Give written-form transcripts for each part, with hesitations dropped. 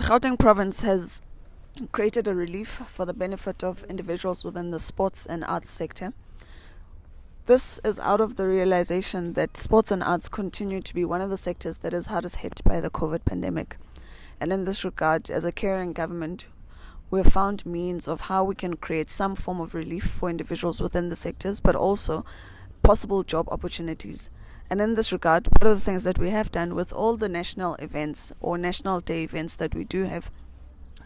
Gauteng province has created a relief for the benefit of individuals within the sports and arts sector. This is out of the realization that sports and arts continue to be one of the sectors that is hardest hit by the COVID pandemic. And in this regard, as a caring government, we have found means of how we can create some form of relief for individuals within the sectors, but also possible job opportunities. And in this regard, one of the things that we have done with all the national events or national day events that we do have,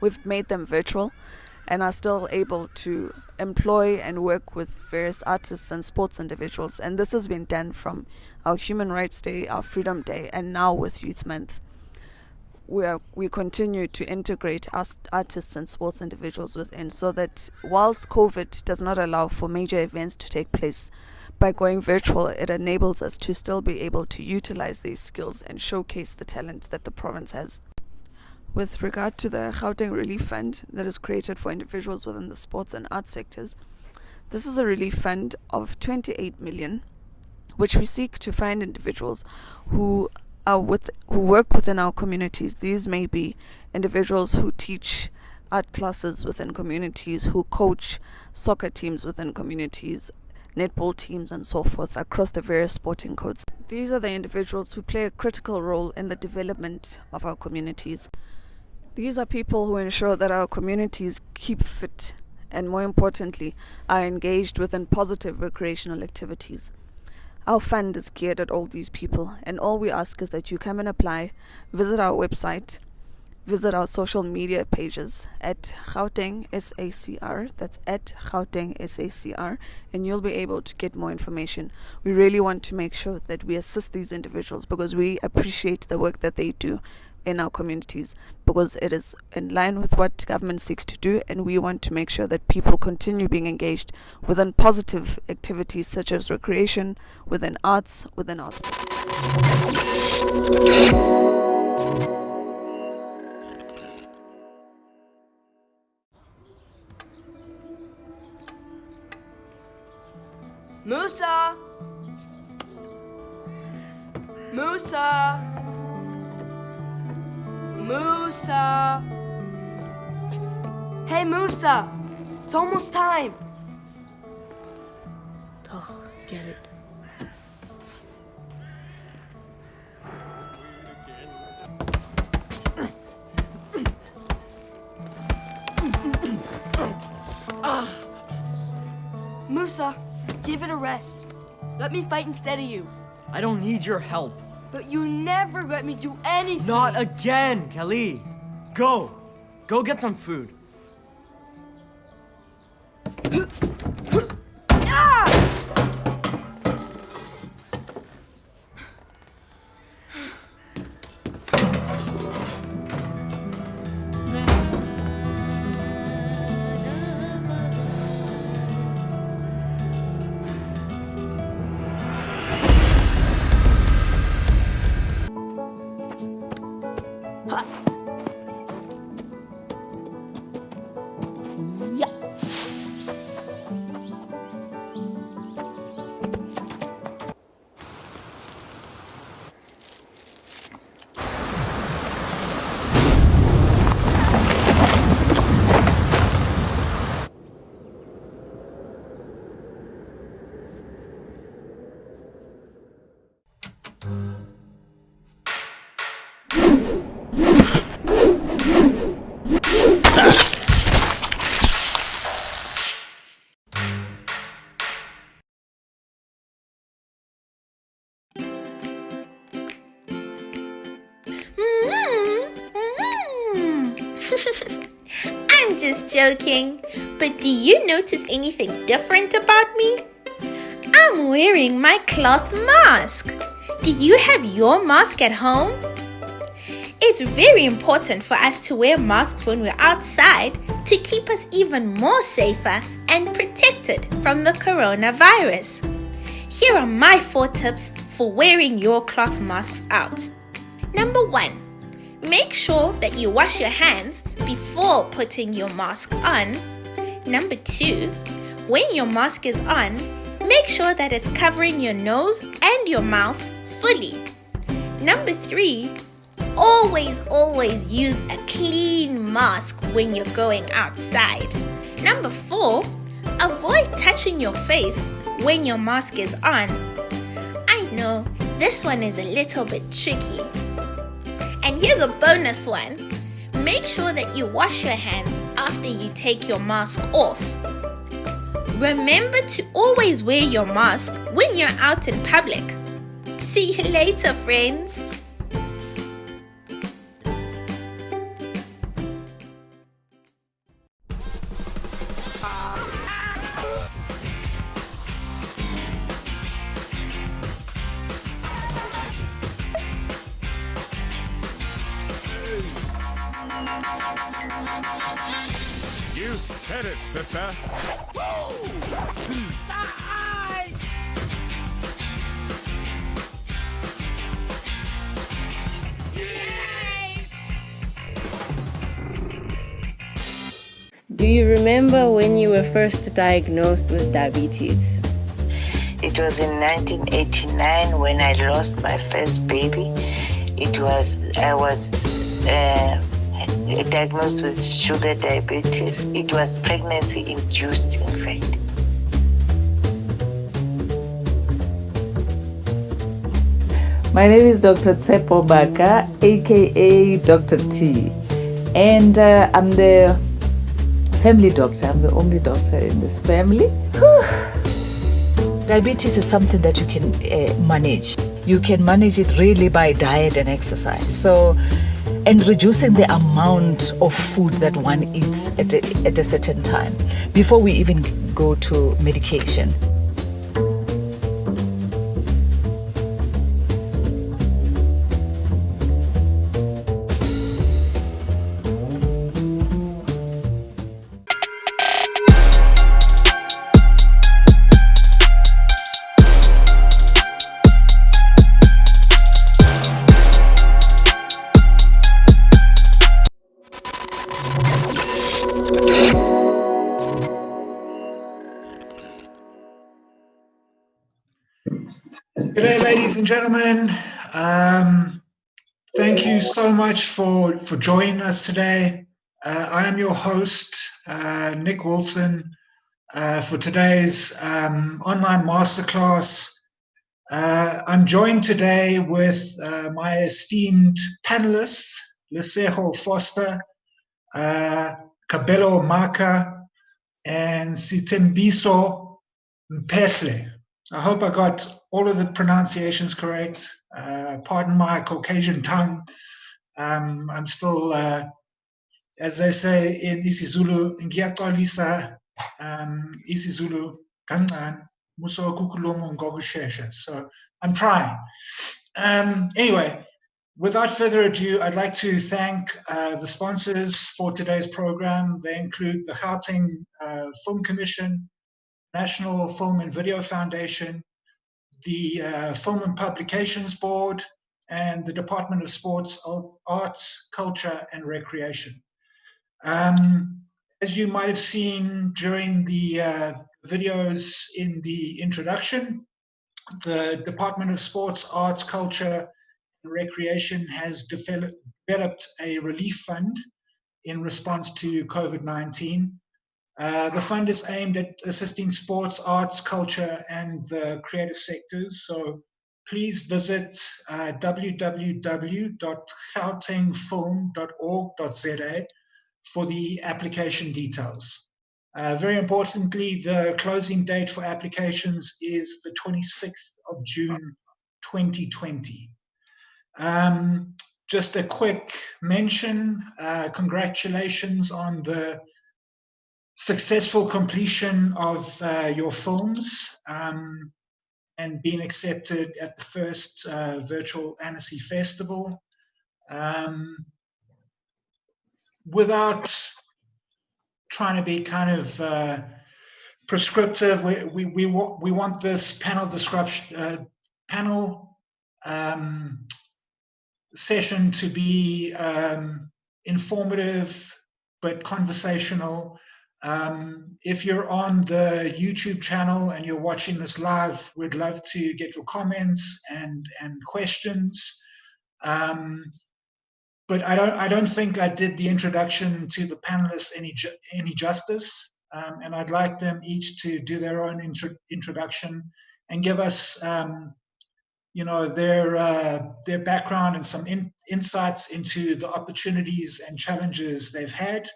we've made them virtual and are still able to employ and work with various artists and sports individuals. And this has been done from our Human Rights Day, our Freedom Day, and now with Youth Month. We continue to integrate artists and sports individuals within, so that whilst COVID does not allow for major events to take place, by going virtual, it enables us to still be able to utilize these skills and showcase the talent that the province has. With regard to the Gauteng Relief Fund that is created for individuals within the sports and arts sectors, this is a relief fund of 28 million, which we seek to find individuals who work within our communities. These may be individuals who teach art classes within communities, who coach soccer teams within communities, netball teams and so forth across the various sporting codes. These are the individuals who play a critical role in the development of our communities. These are people who ensure that our communities keep fit and, more importantly, are engaged within positive recreational activities. Our fund is geared at all these people, and all we ask is that you come and apply, visit our website, visit our social media pages at Gauteng SACR, that's at Gauteng SACR, and you'll be able to get more information. We really want to make sure that we assist these individuals because we appreciate the work that they do in our communities, because it is in line with what government seeks to do, and we want to make sure that people continue being engaged within positive activities such as recreation, within arts, within our sport. Musa! Musa! Musa! Hey Musa! It's almost time! Oh, get it. Musa, give it a rest. Let me fight instead of you. I don't need your help. But you never let me do anything. Not again, Kelly. Go. Go get some food. I'm just joking, but do you notice anything different about me? I'm wearing my cloth mask. Do you have your mask at home? It's very important for us to wear masks when we're outside to keep us even more safer and protected from the coronavirus. Here are my 4 tips for wearing your cloth masks out. Number 1. Make sure that you wash your hands before putting your mask on. Number 2. When your mask is on, make sure that it's covering your nose and your mouth fully. Number 3. Always use a clean mask when you're going outside. Number 4, avoid touching your face when your mask is on. I know, this one is a little bit tricky. And here's a bonus one. Make sure that you wash your hands after you take your mask off. Remember to always wear your mask when you're out in public. See you later, friends. You said it, sister. Do you remember when you were first diagnosed with diabetes? It was in 1989 when I lost my first baby. I was diagnosed with sugar diabetes. It was pregnancy induced, in fact. My name is Dr. Tsepo Baka, aka Dr. T, and I'm the family doctor. I'm the only doctor in this family. Diabetes is something that you can manage. You can manage it really by diet and exercise. And reducing the amount of food that one eats at a certain time before we even go to medication. G'day, ladies and gentlemen. Thank you so much for joining us today. I am your host, Nick Wilson, for today's online masterclass. I'm joined today with my esteemed panelists, Leseho Foster, Kabelo Maka, and Sitembiso Mpetle. I hope I got all of the pronunciations correct. Pardon my Caucasian tongue. I'm still, as they say in isiZulu, ngiyaxolisa isiZulu kancane muso kukhuluma ngokushesha. So I'm trying. Anyway, without further ado, I'd like to thank the sponsors for today's program. They include the Gauteng Film Commission, National Film and Video Foundation, the Film and Publications Board, and the Department of Sports, Arts, Culture and Recreation. As you might have seen during the videos in the introduction, the Department of Sports, Arts, Culture and Recreation has developed a relief fund in response to COVID-19. The fund is aimed at assisting sports, arts, culture, and the creative sectors. So please visit www.gautengfilm.org.za for the application details. Very importantly, the closing date for applications is the 26th of June, 2020. Just a quick mention, congratulations on the successful completion of your films and being accepted at the first virtual Annecy Festival. Without trying to be kind of prescriptive, we want this panel session to be informative but conversational. If you're on the YouTube channel and you're watching this live, we'd love to get your comments and questions. but I don't think I did the introduction to the panelists any justice. And I'd like them each to do their own introduction and give us, their background and some insights into the opportunities and challenges they've had.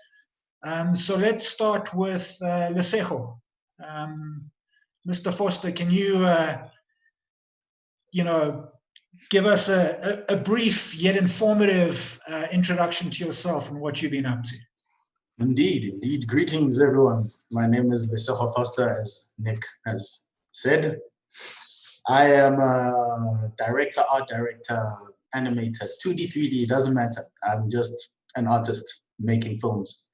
So let's start with Lesego. Mr. Foster, can you, give us a brief yet informative introduction to yourself and what you've been up to? Indeed. Greetings, everyone. My name is Lesego Foster, as Nick has said. I am a art director, animator, 2D, 3D, it doesn't matter. I'm just an artist making films.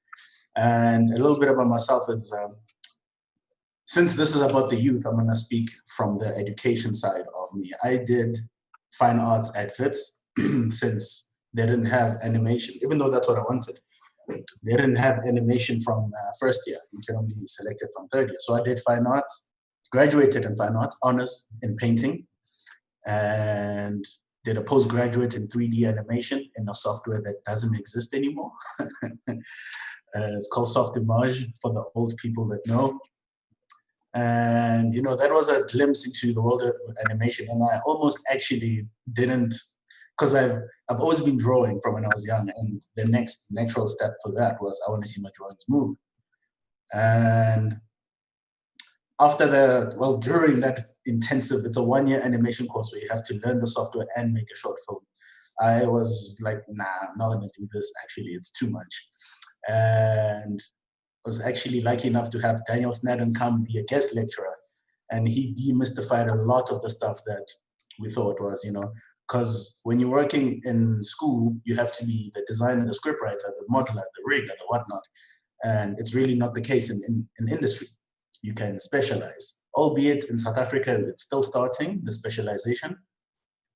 And a little bit about myself is, since this is about the youth, I'm gonna speak from the education side of me. I did fine arts at WITS since they didn't have animation, even though that's what I wanted. They didn't have animation from first year. You can only select it from third year. So I did fine arts, graduated in fine arts, honors in painting, and did a postgraduate in 3D animation in a software that doesn't exist anymore. It's called Softimage for the old people that know. And that was a glimpse into the world of animation. And I almost actually didn't, because I've always been drawing from when I was young. And the next natural step for that was I want to see my drawings move. And during that intensive, it's a 1-year animation course where you have to learn the software and make a short film. I was like, nah, I'm not gonna do this. Actually, it's too much. And was actually lucky enough to have Daniel Snadden come be a guest lecturer. And he demystified a lot of the stuff that we thought was, because when you're working in school, you have to be the designer, the scriptwriter, the modeler, the rigger, the whatnot. And it's really not the case in industry. You can specialize, albeit in South Africa, it's still starting, the specialization.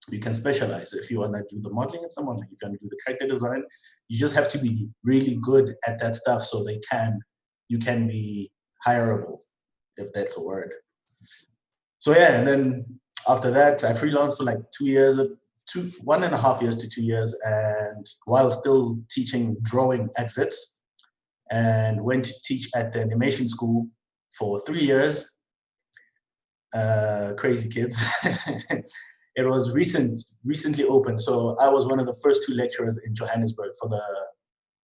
You can specialize if you want to do the modeling and someone, if you want to do the character design, you just have to be really good at that stuff so you can be hireable, if that's a word. So yeah, and then after that, I freelanced for like 1.5 years to 2 years, and while still teaching drawing at WITS, and went to teach at the animation school for 3 years. Crazy kids. It was recently opened, so I was one of the first 2 lecturers in Johannesburg for the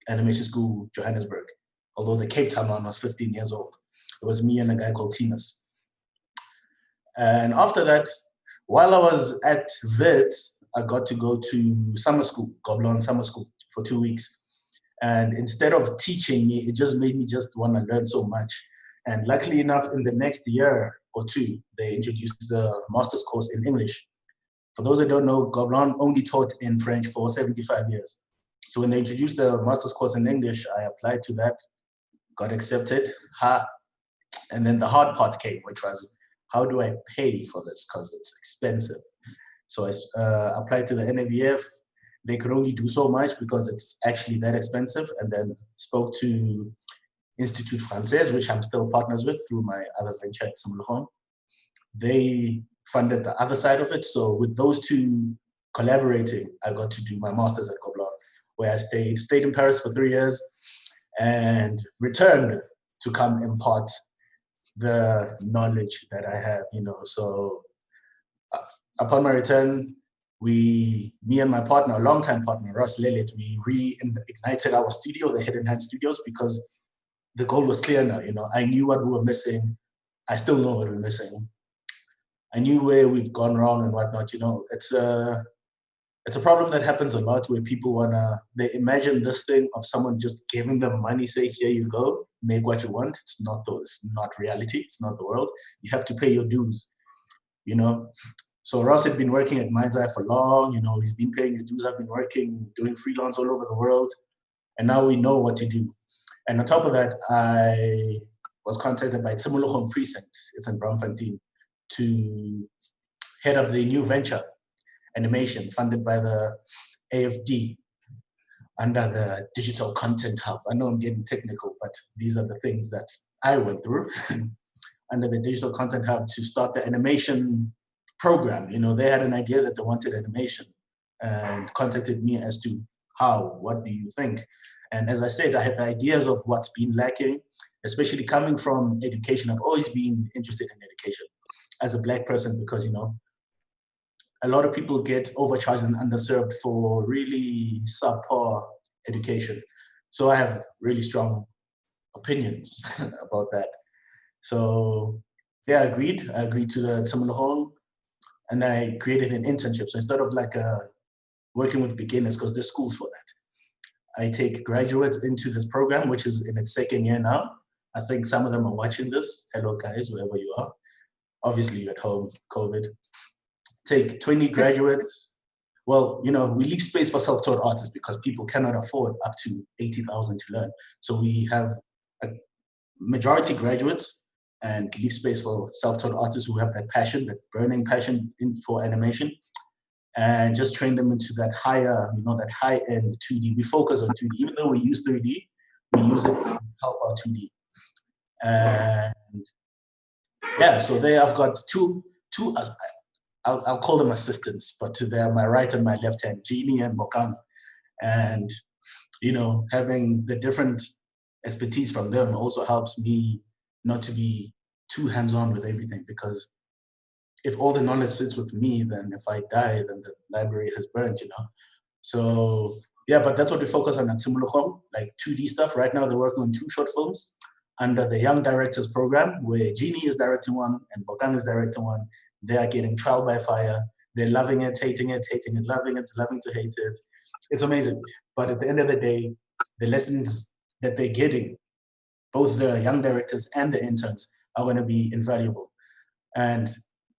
animation school Johannesburg, although the Cape Town one was 15 years old. It was me and a guy called Timus. And after that, while I was at WITS, I got to go to summer school, Gauteng summer school, for 2 weeks. And instead of teaching me, it just made me just want to learn so much. And luckily enough, in the next year or 2, they introduced the master's course in English. For those that don't know, Gauteng only taught in French for 75 years. So when they introduced the master's course in English, I applied to that, got accepted. And then the hard part came, which was, how do I pay for this? Because it's expensive. So I applied to the NFVF. They could only do so much because it's actually that expensive. And then spoke to Institut Français, which I'm still partners with through my other venture at Simulacom. They funded the other side of it. So with those 2 collaborating, I got to do my master's at Gauteng, where I stayed in Paris for 3 years and returned to come impart the knowledge that I have, So upon my return, me and my partner, a longtime partner, Ross Lelit, we reignited our studio, the Hidden Hand Studios, because the goal was clear now. I knew what we were missing. I still know what we're missing. I knew where we'd gone wrong and whatnot. It's a problem that happens a lot where people they imagine this thing of someone just giving them money, say, here you go, make what you want. It's not reality. It's not the world. You have to pay your dues, So Ross had been working at Mind's Eye for long, he's been paying his dues. I've been working, doing freelance all over the world. And now we know what to do. And on top of that, I was contacted by Simulacom Precinct, it's in Braamfontein, to head up the new venture, animation, funded by the AFD under the Digital Content Hub. I know I'm getting technical, but these are the things that I went through under the Digital Content Hub to start the animation program. They had an idea that they wanted animation and contacted me as to How? What do you think? And as I said, I had ideas of what's been lacking, especially coming from education. I've always been interested in education as a Black person because, a lot of people get overcharged and underserved for really subpar education. So I have really strong opinions about that. So yeah, I agreed to the Tsimologong, and I created an internship. So instead of working with beginners, because there's schools for that, I take graduates into this program, which is in its second year now. I think some of them are watching this. Hello guys, wherever you are. Obviously you're at home, COVID. Take 20 graduates. Well, we leave space for self-taught artists because people cannot afford up to 80,000 to learn. So we have a majority graduates and leave space for self-taught artists who have that passion, that burning passion for animation, and just train them into that higher, that high-end 2D. We focus on 2D. Even though we use 3D, we use it to help our 2D. And yeah, so there I've got two I'll call them assistants, but they're my right and my left hand, Jeannie and Bokang. And, having the different expertise from them also helps me not to be too hands-on with everything, because if all the knowledge sits with me, then if I die, then the library has burned, So yeah, but that's what we focus on at Tsimologong, like 2D stuff. Right now they're working on 2 short films under the Young Directors Program, where Jeannie is directing one and Bokang is directing one. They are getting trial by fire. They're loving it, hating it, loving it, loving to hate it. It's amazing. But at the end of the day, the lessons that they're getting, both the young directors and the interns, are going to be invaluable. And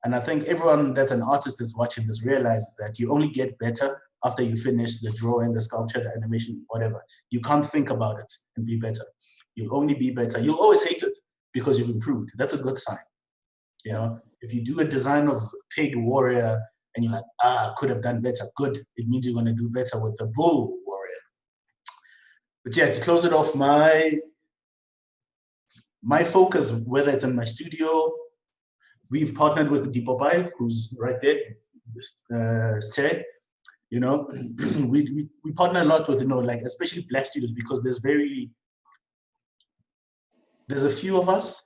I think everyone that's an artist that's watching this realizes that you only get better after you finish the drawing, the sculpture, the animation, whatever. You can't think about it and be better. You'll only be better. You'll always hate it because you've improved. That's a good sign. If you do a design of pig warrior and you're like, could have done better, good. It means you're going to do better with the bull warrior. But yeah, to close it off, my focus, whether it's in my studio, we've partnered with Dipopai, who's right there, Stere. We partner a lot with, especially Black studios, because there's a few of us.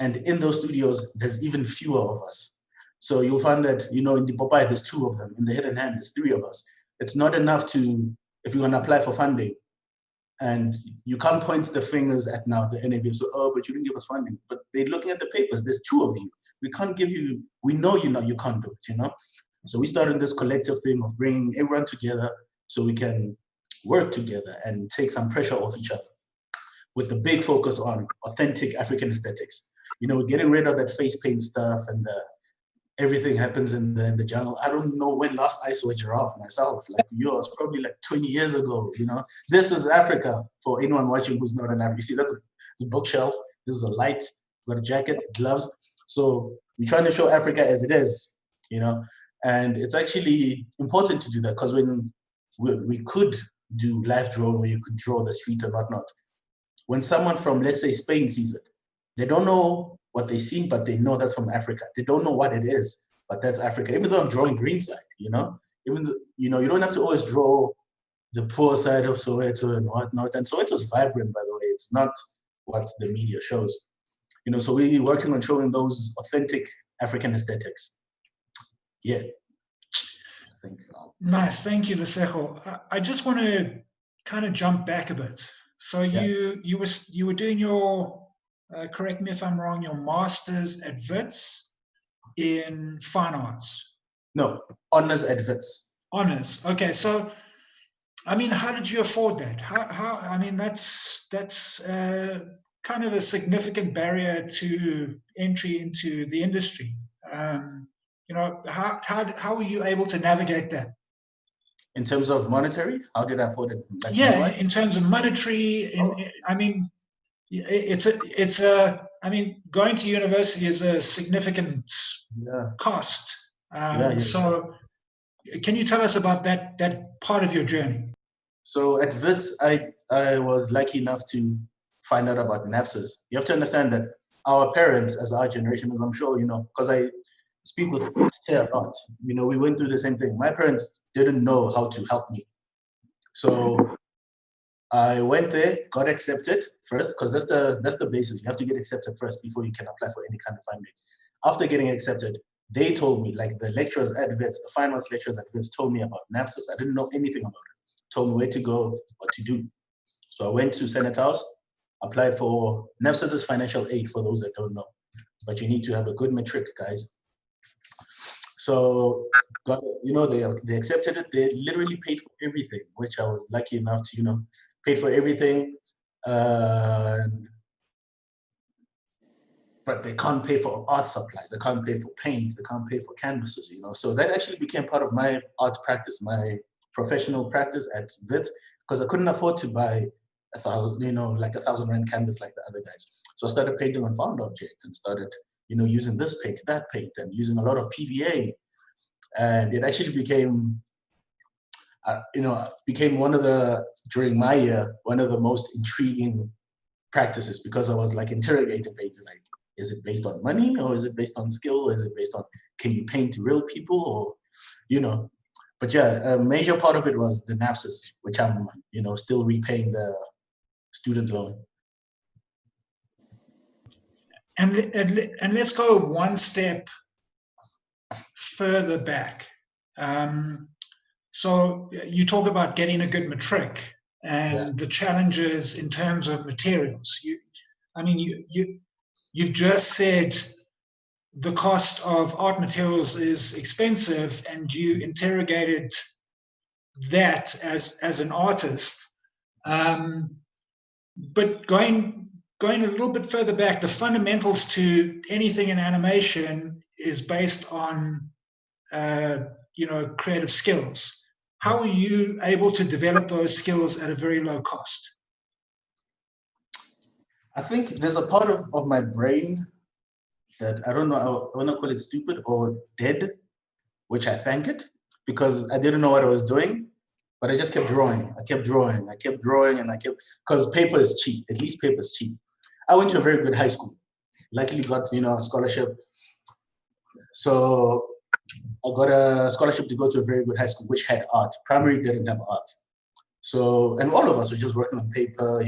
And in those studios, there's even fewer of us. So you'll find that, in the Popeye, there's 2 of them. In the Hidden Hand, there's 3 of us. It's not enough if you want to apply for funding, and you can't point the fingers at now the NFVF. So, but you didn't give us funding. But they're looking at the papers. There's 2 of you. We can't give you, we know you can't do it, So we started this collective thing of bringing everyone together so we can work together and take some pressure off each other, with the big focus on authentic African aesthetics. We're getting rid of that face paint stuff and everything happens in the jungle. I don't know when last I saw a giraffe myself, like yours, probably like 20 years ago, This is Africa for anyone watching who's not an African. You see, that's a bookshelf. This is a light, got a jacket, gloves. So we're trying to show Africa as it is, And it's actually important to do that, because when we could do live drawing where you could draw the street and whatnot, when someone from, let's say, Spain sees it, they don't know what they see, but they know that's from Africa. They don't know what it is, but that's Africa. Even though I'm drawing Greenside, even though, you don't have to always draw the poor side of Soweto and whatnot. And Soweto's vibrant, by the way. It's not what the media shows. So we're working on showing those authentic African aesthetics. Yeah. I think Nice, thank you, Lesego. I just want to kind of jump back a bit. So you were doing your, correct me if I'm wrong, your master's at WITS in fine arts. No, honors at WITS. Honors. Okay, so how did you afford that? How that's kind of a significant barrier to entry into the industry. How were you able to navigate that? In terms of monetary, how did I afford it? In terms of monetary, going to university is a significant cost. So can you tell us about that part of your journey? So at WITS, I was lucky enough to find out about NAFSAs. You have to understand that our parents, as our generation, as I'm sure you know, because I speak with Stay a lot, we went through the same thing. My parents didn't know how to help me. So I went there, got accepted first, because that's the basis. You have to get accepted first before you can apply for any kind of funding. After getting accepted, they told me, like the lecturers at VETS, the fine arts lecturers at VETS told me about NAFSAs. I didn't know anything about it. Told me where to go, what to do. So I went to Senate House, applied for NAFSAs is financial aid for those that don't know, but you need to have a good matric, guys. So they accepted it. They literally paid for everything, which I was lucky enough to, paid for everything. But they can't pay for art supplies. They can't pay for paint. They can't pay for canvases, So that actually became part of my art practice, my professional practice at VIT, because I couldn't afford to buy 1,000 rand canvas like the other guys. So I started painting on found objects and started, using this paint, that paint, and using a lot of PVA. And it actually became, during my year, one of the most intriguing practices, because I was like interrogating painting, like, is it based on money or is it based on skill? Is it based on, can you paint real people or, But yeah, a major part of it was the NAFSAs, which I'm, still repaying the student loan. And let's go one step further back. So you talk about getting a good matric and the challenges in terms of materials. You've just said the cost of art materials is expensive, and you interrogated that as an artist. But going a little bit further back, the fundamentals to anything in animation is based on creative skills. How are you able to develop those skills at a very low cost? I think there's a part of my brain that I don't know, I want to call it stupid or dead, which I thank it, because I didn't know what I was doing, but I just kept drawing. I kept drawing, because paper is cheap, at least paper is cheap. I went to a very good high school, luckily got, a scholarship. So I got a scholarship to go to a very good high school, which had art. Primary didn't have art. So, and all of us were just working on paper,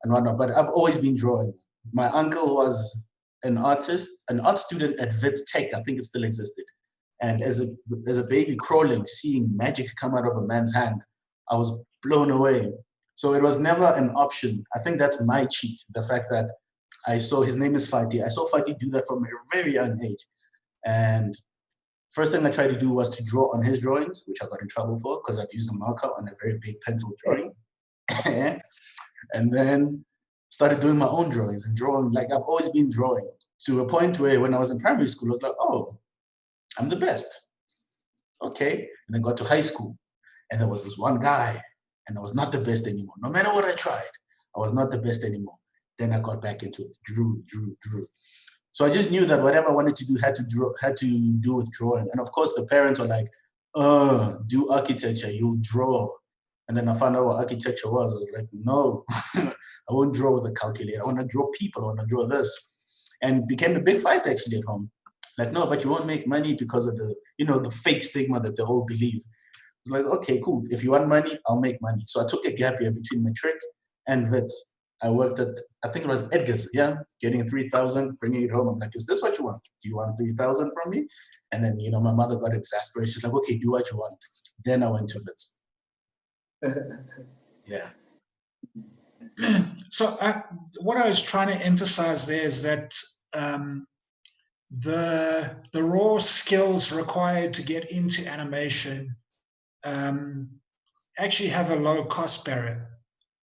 and whatnot, but I've always been drawing. My uncle was an artist, an art student at Wits Tech, I think it still existed. And as a baby crawling, seeing magic come out of a man's hand, I was blown away. So it was never an option. I think that's my cheat, the fact that I saw, his name is Fati. I saw Fati do that from a very young age. And first thing I tried to do was to draw on his drawings, which I got in trouble for because I'd use a marker on a very big pencil drawing. And then started doing my own drawings and drawing, like I've always been drawing, to a point where when I was in primary school, I was like, oh, I'm the best. Okay. And then got to high school and there was this one guy and I was not the best anymore. No matter what I tried, I was not the best anymore. Then I got back into it, drew. So I just knew that whatever I wanted to do had to do with drawing. And of course the parents were like, do architecture, you'll draw. And then I found out what architecture was. I was like, no, I won't draw with a calculator. I want to draw people. I want to draw this. And it became a big fight actually at home. Like, no, but you won't make money because of the, the fake stigma that they all believe. It's like, okay, cool. If you want money, I'll make money. So I took a gap year between matric and Wits. I worked at, I think it was Edgar's, getting 3,000, bringing it home. I'm like, is this what you want? Do you want 3,000 from me? And then, my mother got exasperated. She's like, okay, do what you want. Then I went to Wits. Yeah. So what I was trying to emphasize there is that the raw skills required to get into animation actually have a low cost barrier.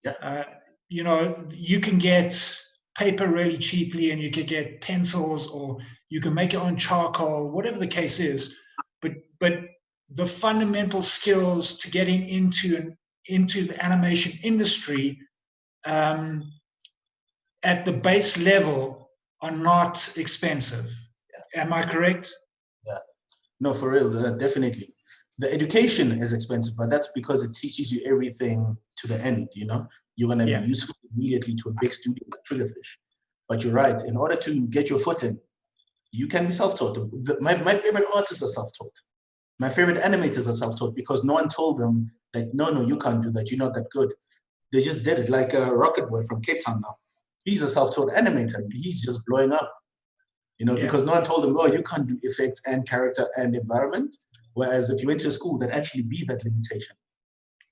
Yeah. You can get paper really cheaply and you could get pencils or you can make your own charcoal, whatever the case is. But the fundamental skills to getting into the animation industry at the base level are not expensive. Yeah. Am I correct? Yeah. No, for real, definitely. The education is expensive, but that's because it teaches you everything to the end, You're going to be useful immediately to a big studio like Triggerfish. But you're right, in order to get your foot in, you can be self-taught. My favorite artists are self-taught. My favorite animators are self-taught because no one told them Like, no, you can't do that. You're not that good. They just did it. Like Rocket Boy from Cape Town now. He's a self-taught animator. He's just blowing up. Because no one told him, oh, you can't do effects and character and environment. Whereas if you went to a school, that'd actually be that limitation.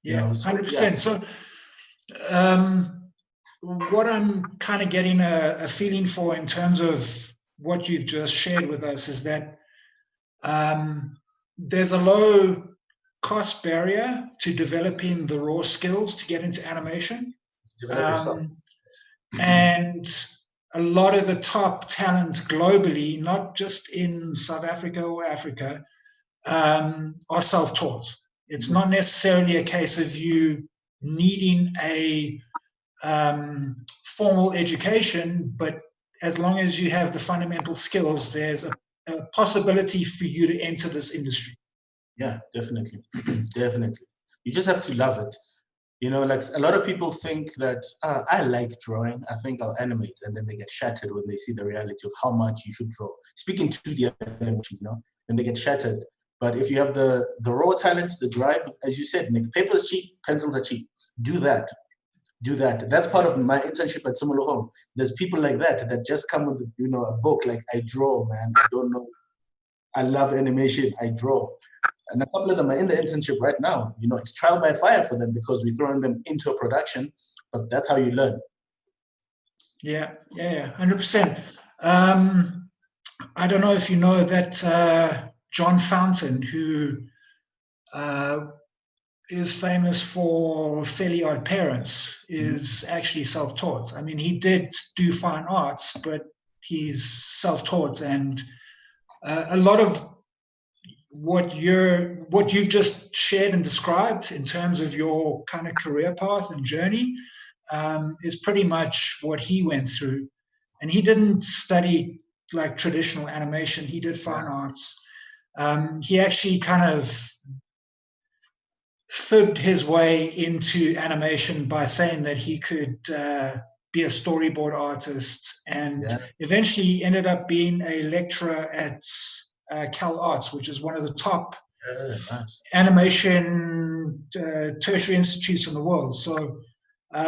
Yeah, 100%. So what I'm kind of getting a feeling for in terms of what you've just shared with us is that there's a low cost barrier to developing the raw skills to get into animation. Develop yourself. And a lot of the top talent globally, not just in South Africa or Africa, are self-taught. It's not necessarily a case of you needing a formal education, but as long as you have the fundamental skills, there's a possibility for you to enter this industry. Yeah, definitely. Definitely. You just have to love it. Like a lot of people think that I like drawing, I think I'll animate, and then they get shattered when they see the reality of how much you should draw. Speaking to the animation, and they get shattered. But if you have the raw talent, the drive, as you said, Nick, paper's cheap, pencils are cheap. Do that. That's part of my internship at Simulo Home. There's people like that just come with a book, like, I draw, man. I don't know. I love animation. I draw. And a couple of them are in the internship right now. It's trial by fire for them because we're throwing them into a production, but that's how you learn. Yeah, 100%. I don't know if you know that John Fountain, who is famous for Fairly Odd Parents, is actually self-taught. I mean, he did do fine arts, but he's self-taught, and a lot of what you've just shared and described in terms of your kind of career path and journey is pretty much what he went through. And he didn't study like traditional animation. He did fine arts. He actually kind of fibbed his way into animation by saying that he could be a storyboard artist, and eventually ended up being a lecturer at Cal Arts, which is one of the top animation tertiary institutes in the world. So, what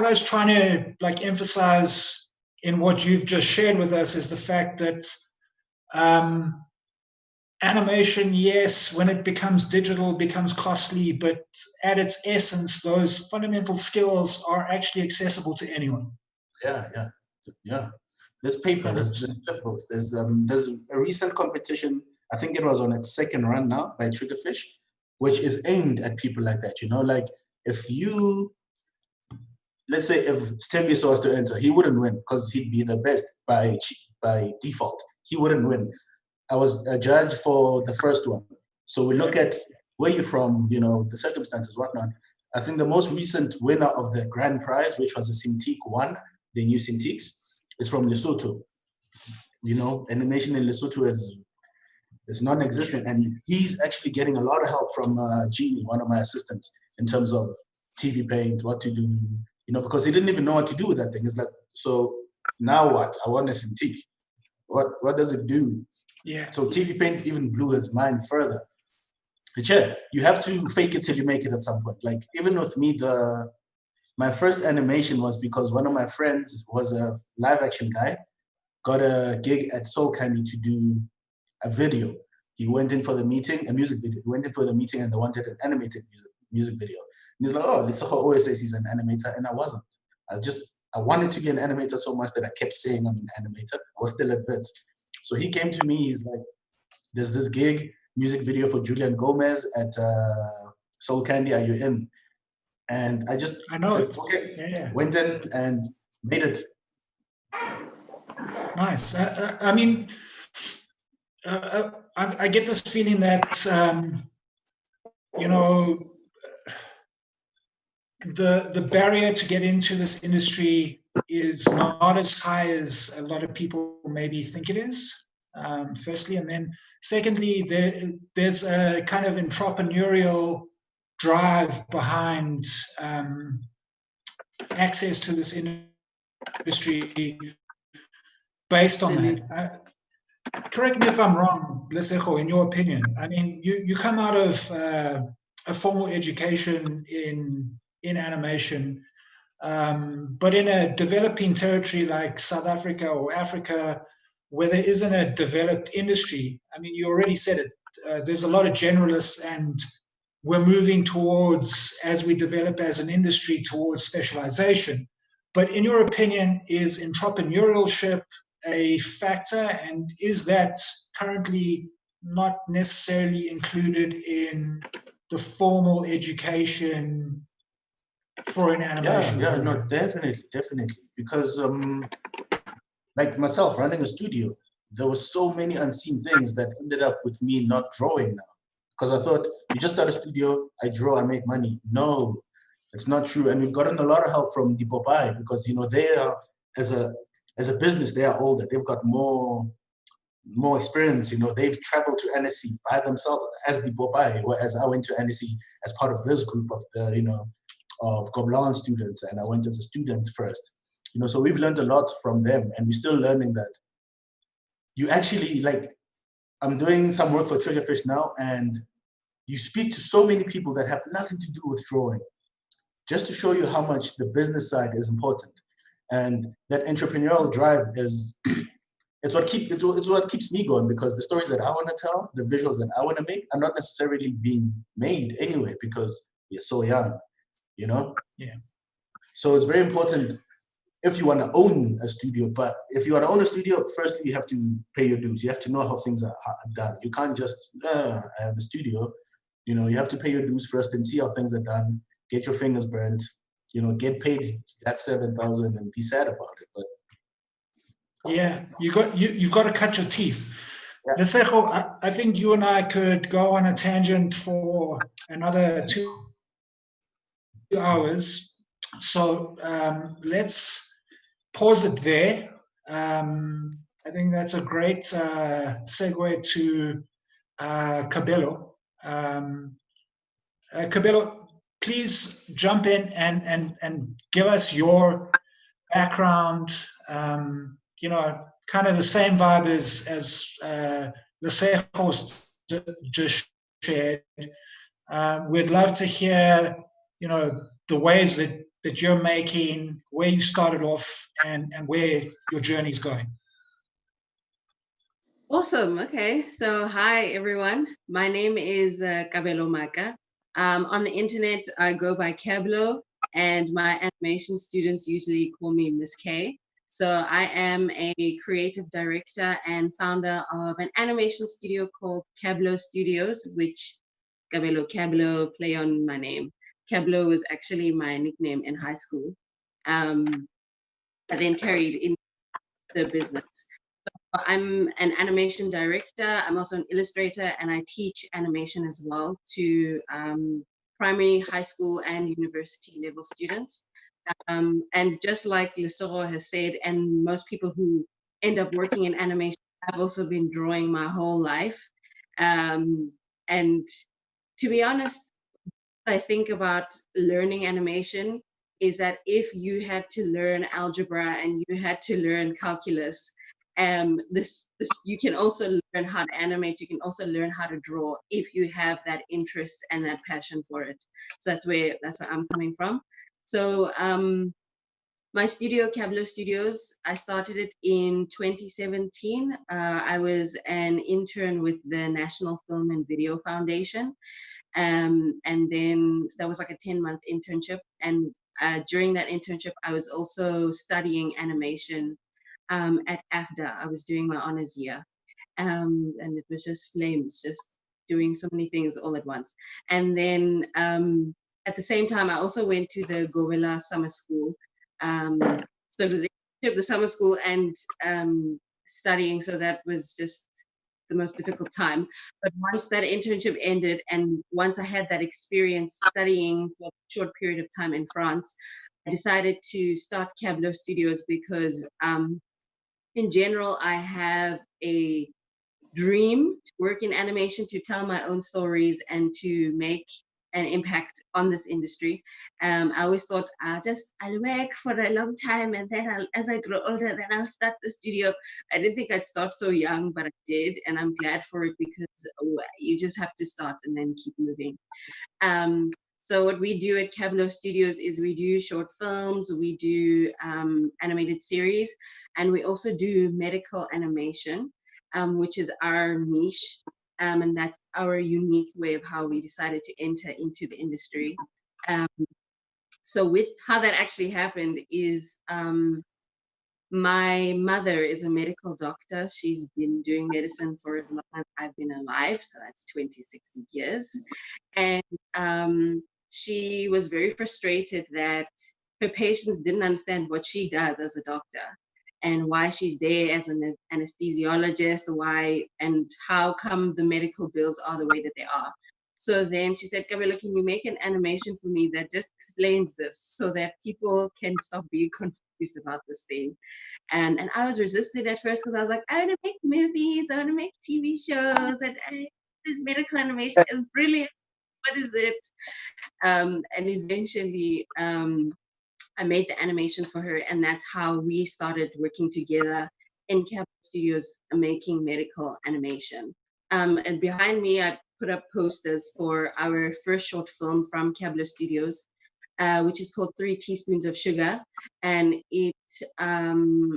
I was trying to emphasize in what you've just shared with us is the fact that animation, yes, when it becomes digital, becomes costly, but at its essence, those fundamental skills are actually accessible to anyone. Yeah. There's paper, there's flip books, there's a recent competition, I think it was on its second run now by Triggerfish, which is aimed at people like that. Like let's say if Stembiso was to enter, he wouldn't win because he'd be the best by default. He wouldn't win. I was a judge for the first one. So we look at where you're from, the circumstances, whatnot. I think the most recent winner of the grand prize, which was a Cintiq 1, the new Cintiqs, is from Lesotho. Animation in Lesotho is non-existent, and he's actually getting a lot of help from Jeannie, one of my assistants, in terms of TV Paint, what to do, because he didn't even know what to do with that thing. It's like, so now what? I want a Cintiq. What does it do? Yeah. So TV Paint even blew his mind further. But yeah, you have to fake it till you make it at some point. Like even with me, my first animation was because one of my friends was a live action guy, got a gig at Soul Candy to do a video. He went in for the meeting, a music video. He went in for the meeting and they wanted an animated music video. And he's like, oh, Lesotho always says he's an animator, and I wasn't. I wanted to be an animator so much that I kept saying I'm an animator. I was still at Wits. So he came to me, he's like, there's this gig, music video for Julian Gomez at Soul Candy, are you in? And I know said, it. Okay, Yeah. Went in and made it. Nice. I get this feeling that, the barrier to get into this industry is not as high as a lot of people maybe think it is, firstly. And then secondly, there's a kind of entrepreneurial drive behind access to this industry based on that. correct me if I'm wrong, Lesego, in your opinion. I mean, you come out of a formal education in animation, but in a developing territory like South Africa or Africa, where there isn't a developed industry. I mean, you already said it. There's a lot of generalists, and we're moving towards, as we develop as an industry, towards specialization. But in your opinion, is entrepreneurship a factor, and is that currently not necessarily included in the formal education for an animation Yeah, no, career? definitely. Because like myself running a studio, there were so many unseen things that ended up with me not drawing now. Because I thought, you just start a studio, I draw, I make money. No, it's not true. And we've gotten a lot of help from the Popeye because, you know, they are, as a business, they are older. They've got more experience. You know, they've traveled to NSC by themselves as the Popeye, whereas I went to NSC as part of this group of the, you know, of Gobelin students, and I went as a student first. You know, so we've learned a lot from them, and we're still learning that you actually, like, I'm doing some work for Triggerfish now, and you speak to so many people that have nothing to do with drawing, just to show you how much the business side is important. And that entrepreneurial drive is, it's what keeps me going, because the stories that I want to tell, the visuals that I want to make are not necessarily being made anyway, because you're so young, you know? Yeah. So it's very important if you want to own a studio. But if you want to own a studio, firstly, you have to pay your dues. You have to know how things are done. You can't just, I have a studio. You know, you have to pay your dues first and see how things are done. Get your fingers burnt. You know, get paid that 7,000 and be sad about it. But yeah, you've got to cut your teeth. Yeah. Lesego, I think you and I could go on a tangent for another 2 hours. So let's pause it there. I think that's a great segue to Cabello. Cabello, please jump in and give us your background. You know, kind of the same vibe as Lesejo's just shared. We'd love to hear, you know, the waves that you're making, where you started off, and where your journey's going. Awesome. Okay. So, hi, everyone. My name is Kabelo Maka. On the internet, I go by Cablo, and my animation students usually call me Miss K. So, I am a creative director and founder of an animation studio called Cablo Studios, which Cablo play on my name. Cablo was actually my nickname in high school. I then carried in the business. I'm an animation director. I'm also an illustrator, and I teach animation as well to primary, high school, and university level students. And just like Lesoro has said, and most people who end up working in animation, I've also been drawing my whole life. And to be honest, what I think about learning animation is that if you had to learn algebra and you had to learn calculus, this you can also learn how to animate. You can also learn how to draw if you have that interest and that passion for it. So that's where I'm coming from. So my studio, Cablo Studios, I started it in 2017. I was an intern with the National Film and Video Foundation. And then that was like a 10-month internship. And during that internship, I was also studying animation at AFDA. I was doing my honors year. And it was just flames, just doing so many things all at once. And then at the same time, I also went to the Govela Summer School. So it was the summer school and studying. So that was just the most difficult time. But once that internship ended, and once I had that experience studying for a short period of time in France, I decided to start Cablo Studios because in general, I have a dream to work in animation, to tell my own stories and to make an impact on this industry. I always thought I'll work for a long time, and then as I grow older, then I'll start the studio. I didn't think I'd start so young, but I did, and I'm glad for it, because you just have to start and then keep moving. So what we do at Cablo Studios is we do short films, we do animated series, and we also do medical animation, which is our niche. And that's our unique way of how we decided to enter into the industry. So with how that actually happened is my mother is a medical doctor. She's been doing medicine for as long as I've been alive, so that's 26 years. And she was very frustrated that her patients didn't understand what she does as a doctor and why she's there as an anesthesiologist, why and how come the medical bills are the way that they are. So then she said, Kabelo, can you make an animation for me that just explains this so that people can stop being confused about this thing? And I was resistant at first, because I was like, I want to make movies, I want to make TV shows, and this medical animation is brilliant. What is it? And eventually, I made the animation for her, and that's how we started working together in Cablo Studios, making medical animation. And behind me, I put up posters for our first short film from Cablo Studios, which is called 3 Teaspoons of Sugar. And it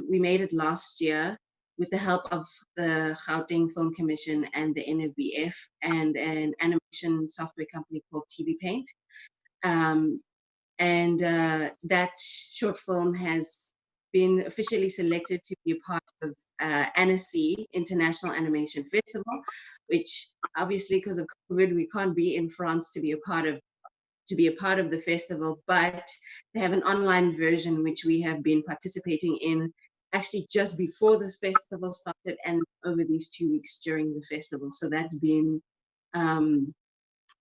we made it last year with the help of the Gauteng Film Commission and the NFVF and an animation software company called TV Paint. And that short film has been officially selected to be a part of Annecy International Animation Festival, which obviously because of COVID we can't be in France to be a part of the festival, but they have an online version which we have been participating in actually just before this festival started and over these 2 weeks during the festival. So that's been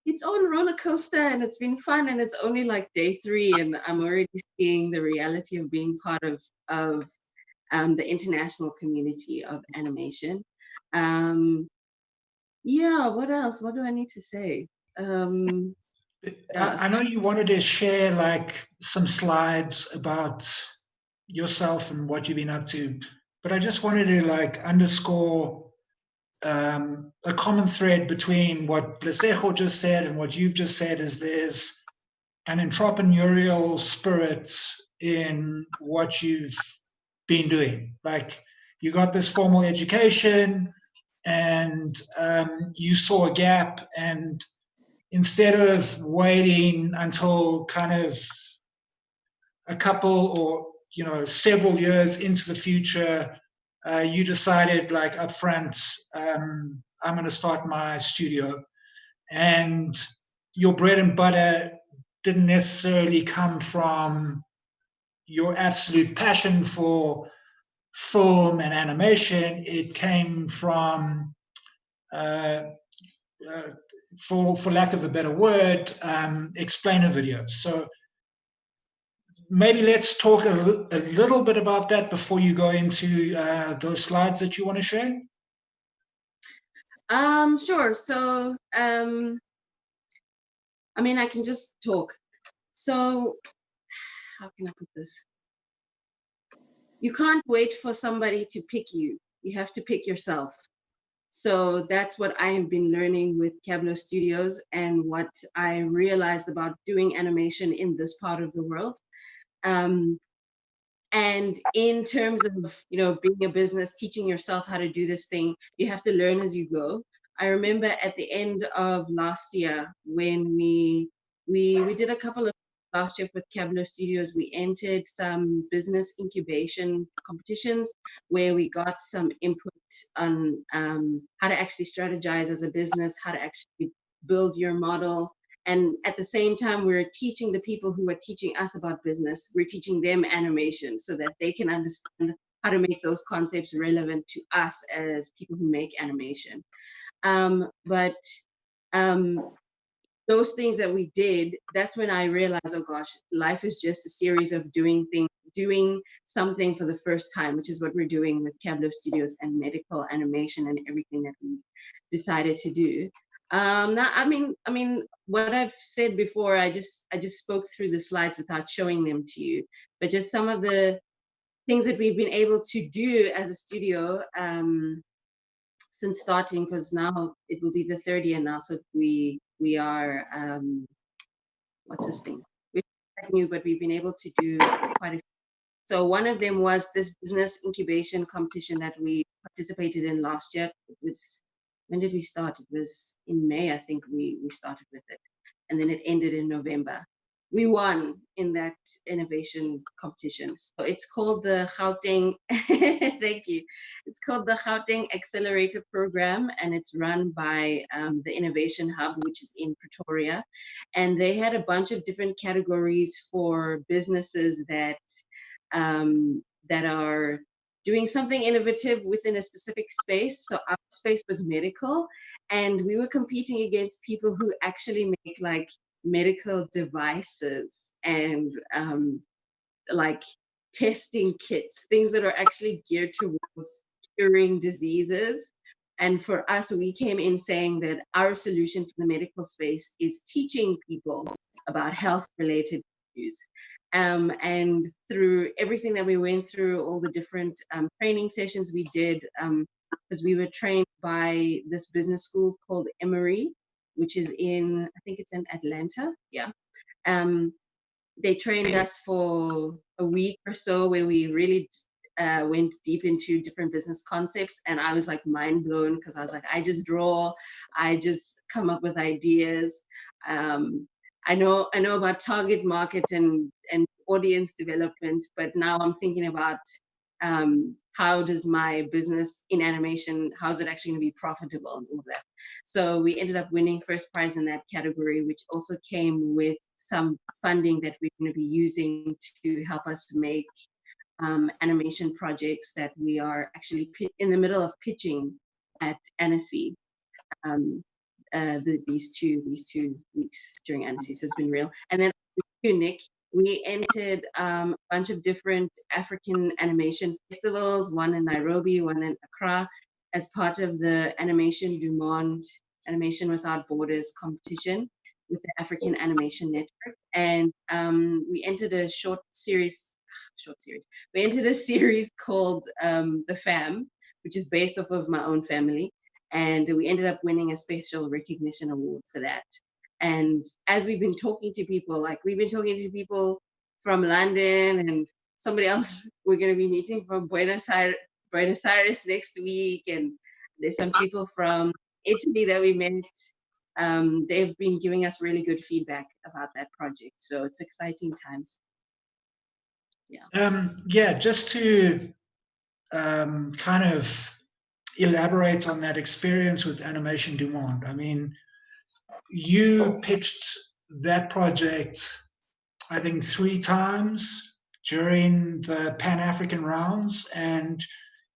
its own roller coaster, and it's been fun, and it's only like day 3 and I'm already seeing the reality of being part of the international community of animation. Yeah, what else? What do I need to say? I know you wanted to share like some slides about yourself and what you've been up to, but I just wanted to like underscore a common thread between what Lesego just said and what you've just said is there's an entrepreneurial spirit in what you've been doing. Like you got this formal education and you saw a gap, and instead of waiting until kind of a couple or several years into the future, you decided like upfront, I'm going to start my studio. And your bread and butter didn't necessarily come from your absolute passion for film and animation. It came from, for lack of a better word, explainer videos. So maybe let's talk a little bit about that before you go into those slides that you want to share. Sure. So, I mean, I can just talk. So, how can I put this? You can't wait for somebody to pick you. You have to pick yourself. So that's what I have been learning with Cablo Studios and what I realized about doing animation in this part of the world. And in terms of, being a business, teaching yourself how to do this thing, you have to learn as you go. I remember at the end of last year when we did a couple of last year with Cablo Studios, we entered some business incubation competitions where we got some input on how to actually strategize as a business, how to actually build your model. And at the same time, we're teaching the people who are teaching us about business, we're teaching them animation so that they can understand how to make those concepts relevant to us as people who make animation. But those things that we did, that's when I realized, oh gosh, life is just a series of doing something for the first time, which is what we're doing with Cablo Studios and medical animation and everything that we decided to do. No, I mean, what I've said before, I just spoke through the slides without showing them to you, but just some of the things that we've been able to do as a studio since starting, because now it will be the third year now, so we are what's this thing? We're quite new, but we've been able to do quite a few. So one of them was this business incubation competition that we participated in last year. It was, when did we start? It was in May, I think we started with it. And then it ended in November. We won in that innovation competition. So it's called the Gauteng, thank you. It's called the Gauteng Accelerator Program, and it's run by the Innovation Hub, which is in Pretoria. And they had a bunch of different categories for businesses that that are doing something innovative within a specific space. So our space was medical, and we were competing against people who actually make like medical devices and like testing kits, things that are actually geared towards curing diseases. And for us, we came in saying that our solution for the medical space is teaching people about health related issues. And through everything that we went through, all the different training sessions we did, because we were trained by this business school called Emory, which is in, I think it's in Atlanta. Yeah. They trained us for a week or so where we really went deep into different business concepts. And I was like mind blown, because I was like, I just draw, I just come up with ideas. I know about target market and audience development, but now I'm thinking about how does my business in animation, how is it actually going to be profitable and all of that. So we ended up winning first prize in that category, which also came with some funding that we're going to be using to help us make animation projects that we are actually in the middle of pitching at Annecy. These two weeks during Annecy, so it's been real. And then Nick, we entered a bunch of different African animation festivals, one in Nairobi, one in Accra, as part of the Animation du Monde, Animation Without Borders competition with the African Animation Network. And we entered a we entered a series called The Fam, which is based off of my own family. And we ended up winning a special recognition award for that. And as we've been talking to people, like we've been talking to people from London and somebody else we're going to be meeting from Buenos Aires next week. And there's some people from Italy that we met. They've been giving us really good feedback about that project. So it's exciting times. Yeah, just to kind of elaborate on that experience with Animation du Monde. I mean, you pitched that project, I think, 3 times during the Pan-African rounds, and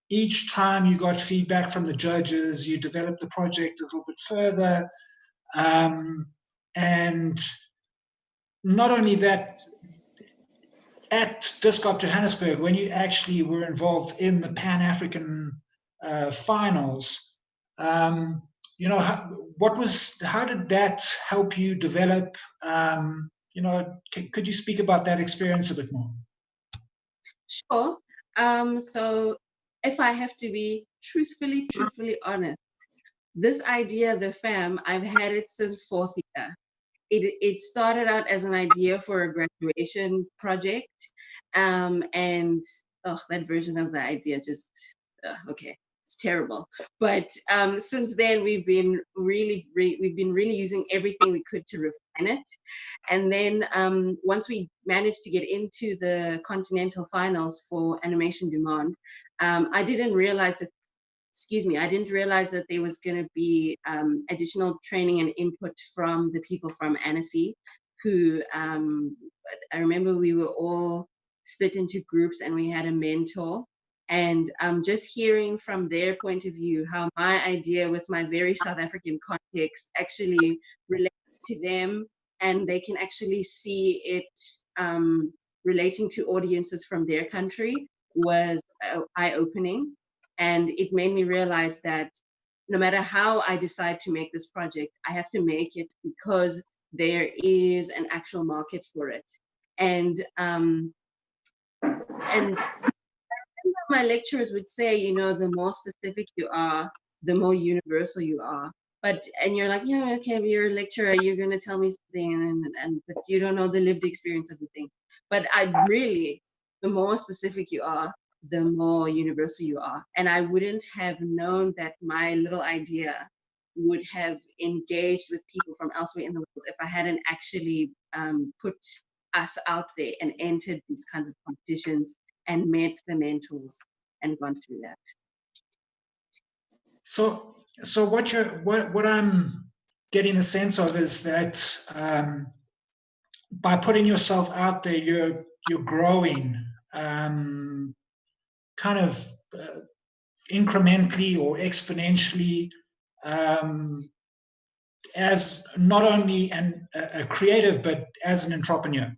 each time you got feedback from the judges, you developed the project a little bit further. And not only that, at Discop Johannesburg, when you actually were involved in the Pan-African finals, you know, how did that help you develop? You know, could you speak about that experience a bit more? Sure. So if I have to be truthfully honest, this idea, the fam, I've had it since 4th year. It started out as an idea for a graduation project, and that version of the idea just okay, it's terrible. But since then, we've been really using everything we could to refine it. And then once we managed to get into the continental finals for Animation du Monde, I didn't realize that there was going to be additional training and input from the people from Annecy, who I remember we were all split into groups and we had a mentor. And just hearing from their point of view how my idea with my very South African context actually relates to them, and they can actually see it relating to audiences from their country, was eye-opening. And it made me realize that no matter how I decide to make this project, I have to make it because there is an actual market for it. And my lecturers would say, you know, the more specific you are, the more universal you are. And you're like, yeah, okay, you're a lecturer, you're gonna tell me something, but you don't know the lived experience of the thing. But the more specific you are, the more universal you are. And I wouldn't have known that my little idea would have engaged with people from elsewhere in the world if I hadn't actually put us out there and entered these kinds of competitions and met the mentors and gone through that. So what I'm getting a sense of is that by putting yourself out there, you're growing, kind of incrementally or exponentially, as not only a creative but as an entrepreneur.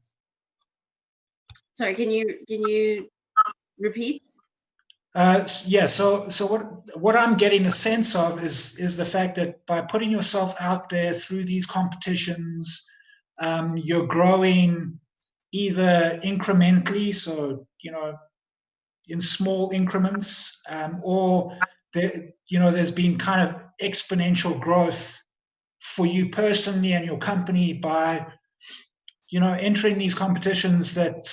Sorry, can you repeat? Yeah. So what I'm getting a sense of is the fact that by putting yourself out there through these competitions, you're growing either incrementally, so in small increments, or there's been kind of exponential growth for you personally and your company by entering these competitions that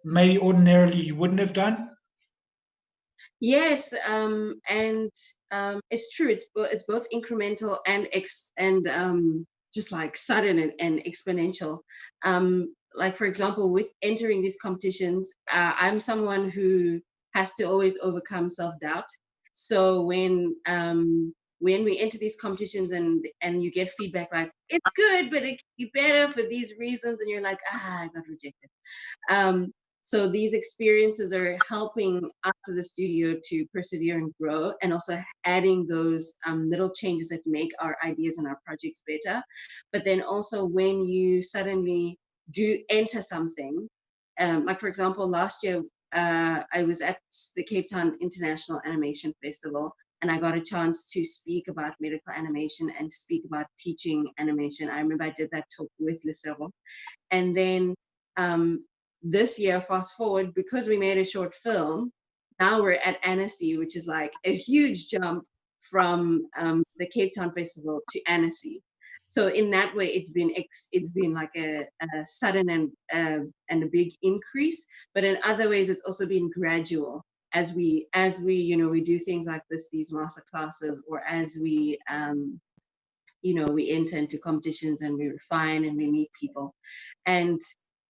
maybe ordinarily you wouldn't have done. Yes, and it's true. It's both incremental and just like sudden and exponential. Like for example, with entering these competitions, I'm someone who has to always overcome self-doubt. So when we enter these competitions and you get feedback like it's good, but it could be better for these reasons, and you're like, I got rejected. So these experiences are helping us as a studio to persevere and grow, and also adding those little changes that make our ideas and our projects better. But then also when you suddenly do enter something, like for example, last year I was at the Cape Town International Animation Festival, and I got a chance to speak about medical animation and speak about teaching animation. I remember I did that talk with Lucero. And then this year, fast forward, because we made a short film, now we're at Annecy, which is like a huge jump from the Cape Town Festival to Annecy. So in that way, it's been like a sudden and a big increase. But in other ways, it's also been gradual as we we do things like this, these master classes, or as we we enter into competitions and we refine and we meet people. And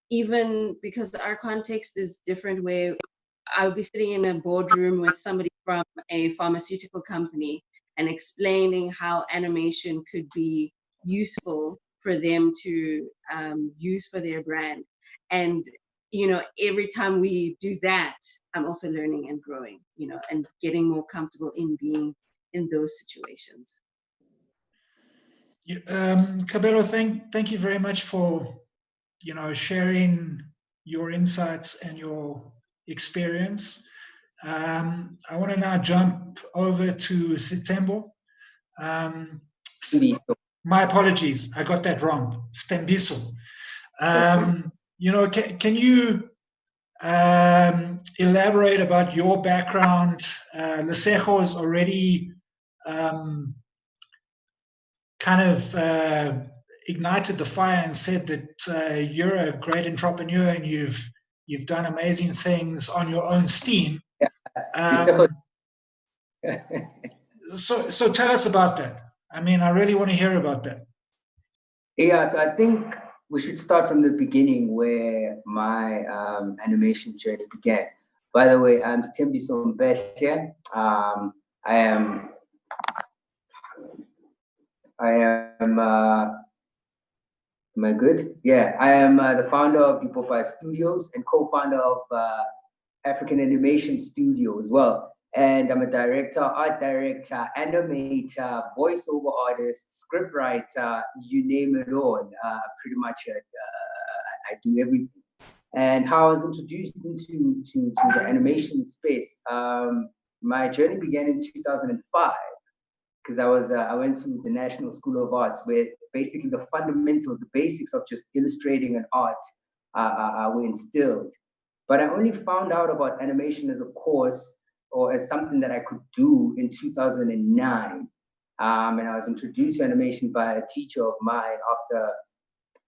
even because our context is different, where I would be sitting in a boardroom with somebody from a pharmaceutical company and explaining how animation could be useful for them to use for their brand. And every time we do that, I'm also learning and growing, and getting more comfortable in being in those situations. Kabelo, thank you very much for sharing your insights and your experience. I want to now jump over to Sitembo. My apologies, I got that wrong. Stembiso. Can you elaborate about your background? Lesego has already kind of ignited the fire and said that you're a great entrepreneur and you've done amazing things on your own steam. So tell us about that. I mean, I really want to hear about that. Yeah, so I think we should start from the beginning where my animation journey began. By the way, I'm Stembiso Mbehle. I am am I good? Yeah, I am the founder of Ipopai Studios and co-founder of African Animation Studio as well. And I'm a director, art director, animator, voiceover artist, scriptwriter, you name it all. Pretty much I do everything. And how I was introduced into the animation space. My journey began in 2005 because I went to the National School of Arts, where basically the fundamentals, the basics of just illustrating and art were instilled. But I only found out about animation as a course or as something that I could do in 2009. And I was introduced to animation by a teacher of mine after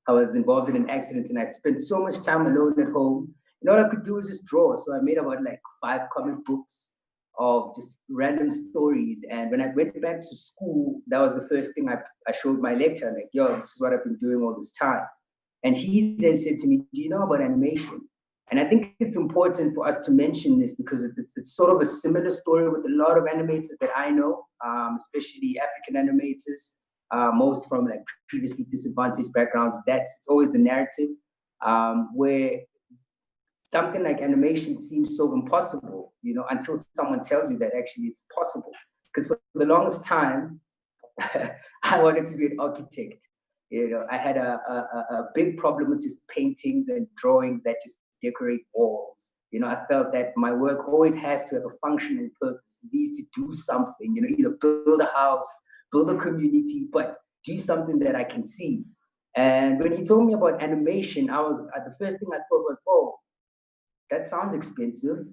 I was involved in an accident, and I'd spent so much time alone at home. And all I could do was just draw. So I made about like 5 comic books of just random stories. And when I went back to school, that was the first thing I showed my lecturer, like, yo, this is what I've been doing all this time. And he then said to me, do you know about animation? And I think it's important for us to mention this because it's sort of a similar story with a lot of animators that I know, especially African animators, most from like previously disadvantaged backgrounds. It's always the narrative where something like animation seems so impossible, you know, until someone tells you that actually it's possible. Because for the longest time, I wanted to be an architect. You know, I had a big problem with just paintings and drawings that just decorate walls. You know, I felt that my work always has to have a function and purpose. It needs to do something, you know, either build a house, build a community, but do something that I can see. And when he told me about animation, the first thing I thought was, oh, that sounds expensive.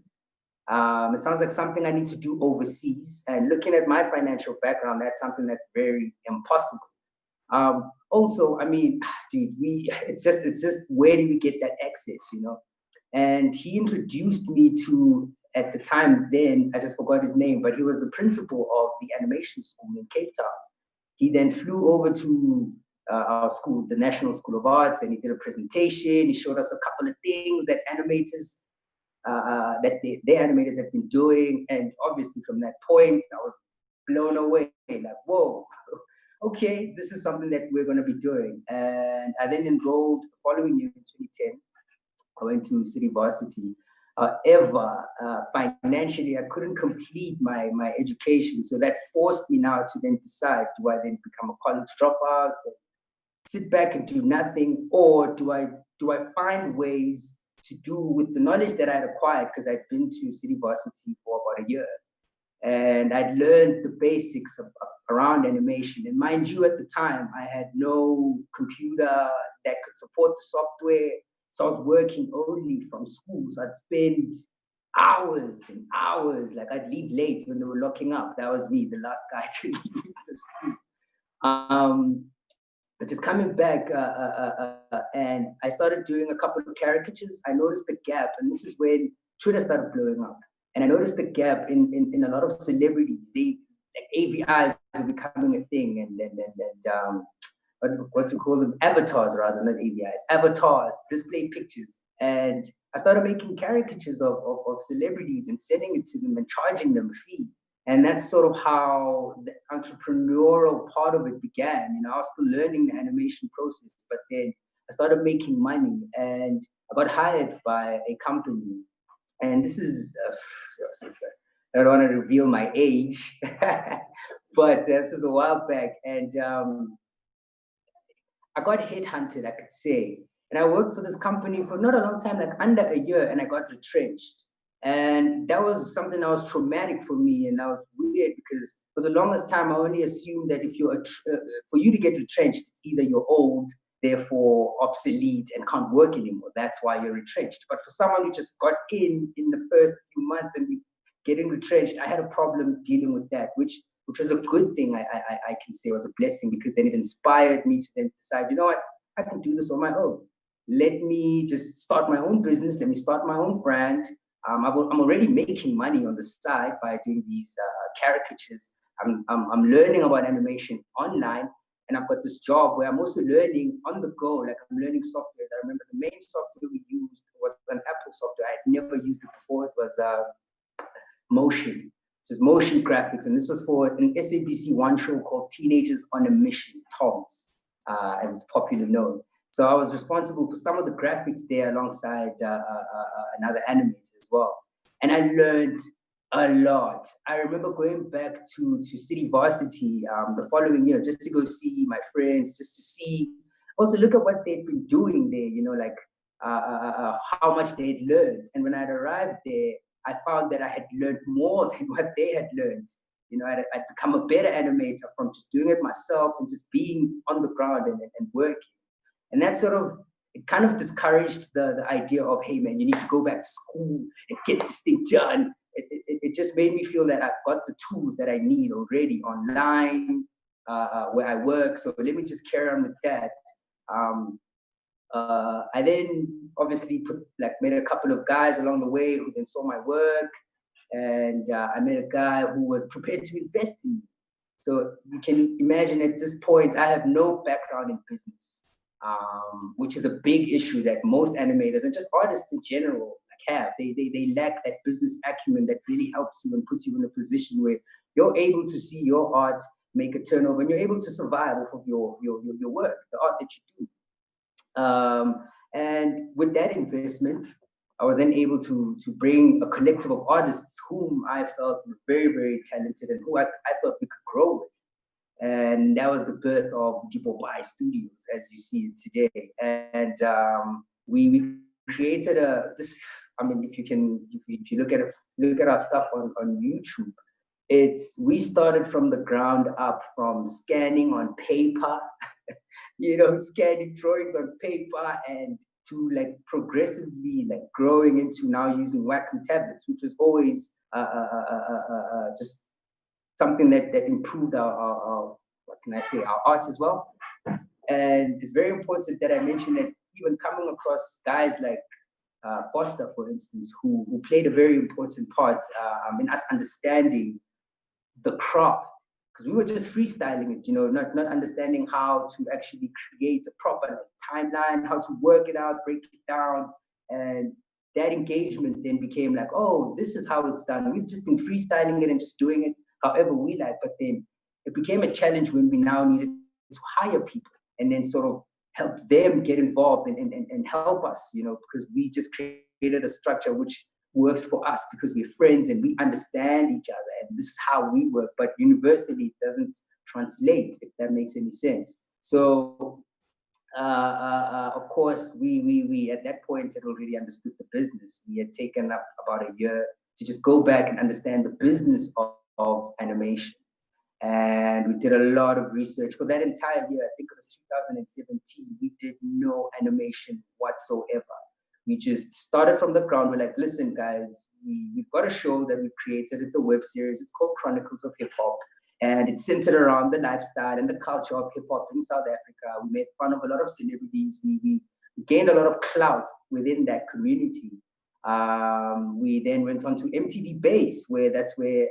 It sounds like something I need to do overseas. And looking at my financial background, that's something that's very impossible. Also, I mean, dude, it's just where do we get that access, you know? And he introduced me to, at the time then, I just forgot his name, but he was the principal of the animation school in Cape Town. He then flew over to our school, the National School of Arts, and he did a presentation. He showed us a couple of things that animators, their animators have been doing. And obviously from that point, I was blown away, like, whoa, okay, this is something that we're gonna be doing. And I then enrolled the following year in 2010. I went to City Varsity. However, financially, I couldn't complete my education. So that forced me now to then decide, do I then become a college dropout, sit back and do nothing, or do I find ways to do with the knowledge that I'd acquired, because I'd been to City Varsity for about a year. And I'd learned the basics around animation. And mind you, at the time, I had no computer that could support the software. So I was working only from school. So I'd spend hours and hours, like I'd leave late when they were locking up. That was me, the last guy to leave the school. But just coming back, and I started doing a couple of caricatures. I noticed the gap, and this is when Twitter started blowing up. And I noticed the gap in a lot of celebrities. Like AVIs were becoming a thing, and what to call them, avatars rather, not AVIs, avatars, display pictures. And I started making caricatures of celebrities and sending it to them and charging them a fee. And that's sort of how the entrepreneurial part of it began. You know, I was still learning the animation process, but then I started making money, and I got hired by a company. And this is, I don't want to reveal my age, but this is a while back. And I got headhunted, I could say. And I worked for this company for not a long time, like under a year, and I got retrenched. And that was something that was traumatic for me, and that was weird because for the longest time, I only assumed that if you're, for you to get retrenched, it's either you're old, therefore obsolete and can't work anymore. That's why you're retrenched. But for someone who just got in the first few months and getting retrenched, I had a problem dealing with that, which was a good thing. I can say was a blessing, because then it inspired me to then decide, you know what, I can do this on my own. Let me just start my own business. Let me start my own brand. I'm already making money on the side by doing these caricatures. I'm learning about animation online, and I've got this job where I'm also learning on the go. Like, I'm learning software. I remember the main software we used was an Apple software. I had never used it before. It was Motion. It was motion graphics, and this was for an SABC One show called Teenagers on a Mission, TOMS, as it's popularly known. So I was responsible for some of the graphics there alongside another animator as well. And I learned a lot. I remember going back to City Varsity the following year just to go see my friends, just to see, also look at what they'd been doing there, you know, like how much they'd learned. And when I'd arrived there, I found that I had learned more than what they had learned. You know, I'd become a better animator from just doing it myself and just being on the ground and working. And that sort of, it kind of discouraged the idea of, hey man, you need to go back to school and get this thing done. It just made me feel that I've got the tools that I need already online, where I work. So let me just carry on with that. I then obviously met a couple of guys along the way who then saw my work. And I met a guy who was prepared to invest in me. So you can imagine at this point, I have no background in business, which is a big issue that most animators and just artists in general have. They lack that business acumen that really helps you and puts you in a position where you're able to see your art make a turnover and you're able to survive off of your work, the art that you do. And with that investment, I was then able to bring a collective of artists whom I felt were very, very talented and who I thought we could grow with. And that was the birth of Dipopai Studios, as you see it today. And we created this. I mean, if you look at our stuff on YouTube, we started from the ground up, from scanning on paper, scanning drawings on paper, and to like progressively like growing into now using Wacom tablets, which was always just something that improved our what can I say, our art as well. And it's very important that I mention that even coming across guys like Foster, for instance, who played a very important part in us understanding the craft, because we were just freestyling it, not understanding how to actually create a proper timeline, how to work it out, break it down. And that engagement then became like, oh, this is how it's done. We've just been freestyling it and just doing it however we like. But then it became a challenge when we now needed to hire people and then sort of help them get involved and help us, because we just created a structure which works for us because we're friends and we understand each other and this is how we work, but universally it doesn't translate, if that makes any sense. So of course we at that point had already understood the business. We had taken up about a year to just go back and understand the business of animation. And we did a lot of research for that entire year. I think it was 2017. We did no animation whatsoever. We just started from the ground. We're like, listen, guys, we've got a show that we've created. It's a web series. It's called Chronicles of Hip Hop. And it's centered around the lifestyle and the culture of hip hop in South Africa. We made fun of a lot of celebrities. We gained a lot of clout within that community. We then went on to MTV Base, where that's where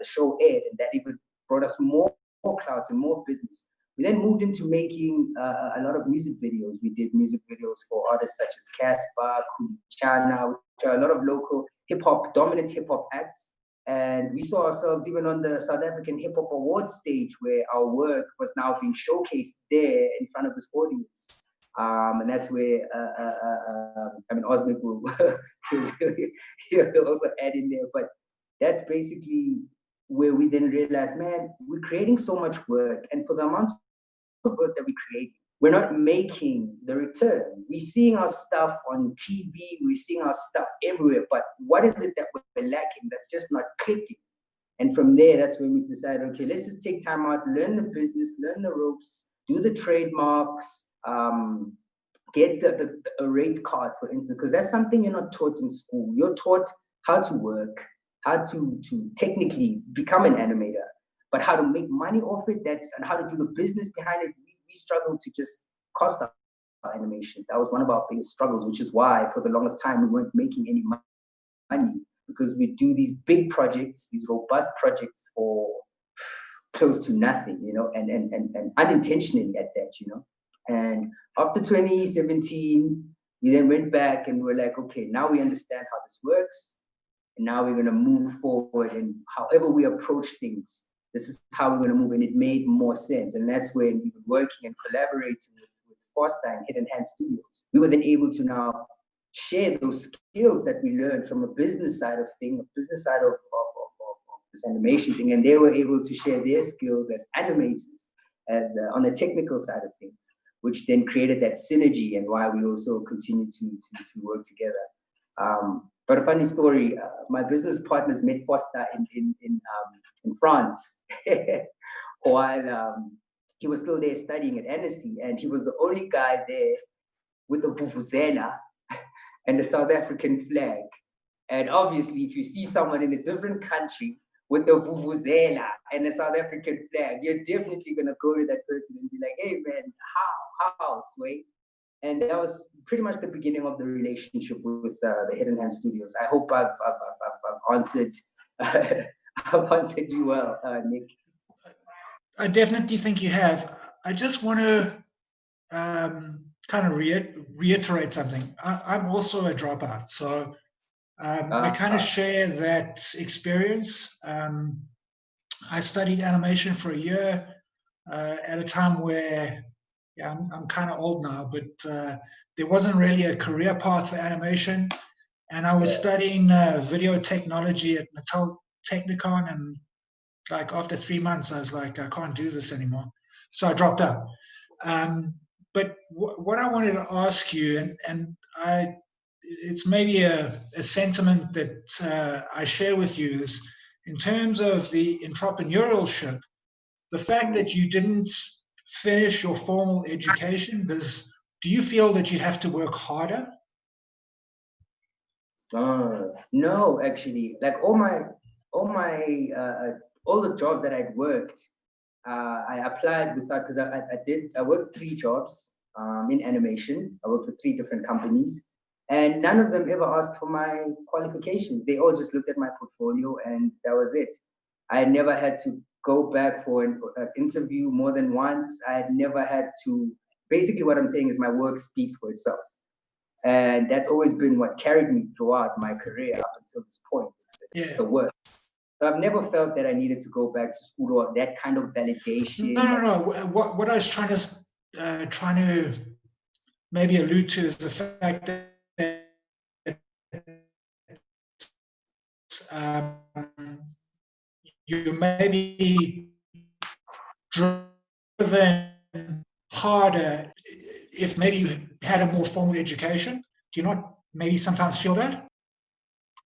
the show aired, and that even brought us more clout and more business. We then moved into making a lot of music videos. We did music videos for artists such as Casper, Kulichana, which are a lot of local dominant hip hop acts. And we saw ourselves even on the South African Hip Hop Awards stage, where our work was now being showcased there in front of this audience. And that's where, Osmic will he'll also add in there. But that's basically where we then realized, man, we're creating so much work. And for the amount of work that we create, we're not making the return. We're seeing our stuff on TV, we're seeing our stuff everywhere, but what is it that we're lacking that's just not clicking? And from there, that's when we decided, okay, let's just take time out, learn the business, learn the ropes, do the trademarks, get a rate card, for instance, because that's something you're not taught in school. You're taught how to work, how to technically become an animator, but how to make money off it, and how to do the business behind it. We struggled to just cost our animation. That was one of our biggest struggles, which is why for the longest time we weren't making any money, because we do these big projects, these robust projects for close to nothing, and unintentionally at that, And after 2017, we then went back and we're like, okay, now we understand how this works. And now we're going to move forward, and however we approach things, this is how we're going to move. And it made more sense. And that's when we were working and collaborating with Foster and Hidden Hand Studios. We were then able to now share those skills that we learned from a business side of things, a business side of this animation thing. And they were able to share their skills as animators, as on the technical side of things, which then created that synergy and why we also continue to work together. But a funny story, my business partners met Foster in France while he was still there studying at NSC, and he was the only guy there with a vuvuzela and the South African flag. And obviously, if you see someone in a different country with the vuvuzela and the South African flag, you're definitely gonna go to that person and be like, "Hey man, how, Sway?" And that was pretty much the beginning of the relationship with the Head and Hand Studios. I hope I've answered I've answered you well, Nick. I definitely think you have. I just want to kind of reiterate something. I'm also a dropout, so I kind of share that experience. I studied animation for a year at a time where, yeah, I'm kind of old now, but there wasn't really a career path for animation. And I was studying video technology at Natal Technicon, and like after 3 months, I was like, I can't do this anymore. So I dropped out. But what I wanted to ask you, and it's maybe a sentiment that I share with you, is in terms of the entrepreneurship, the fact that you didn't finish your formal education, do you feel that you have to work harder? No, actually, like all the jobs that I'd worked, I applied without, because I worked 3 jobs in animation. I worked with 3 different companies, and none of them ever asked for my qualifications. They all just looked at my portfolio, and that was it. I never had to go back for an interview more than once. I had never had to. Basically, what I'm saying is my work speaks for itself. And that's always been what carried me throughout my career up until this point. It's the work. So I've never felt that I needed to go back to school or that kind of validation. No. What I was trying to maybe allude to is the fact that you maybe driven harder if maybe you had a more formal education. Do you not maybe sometimes feel that?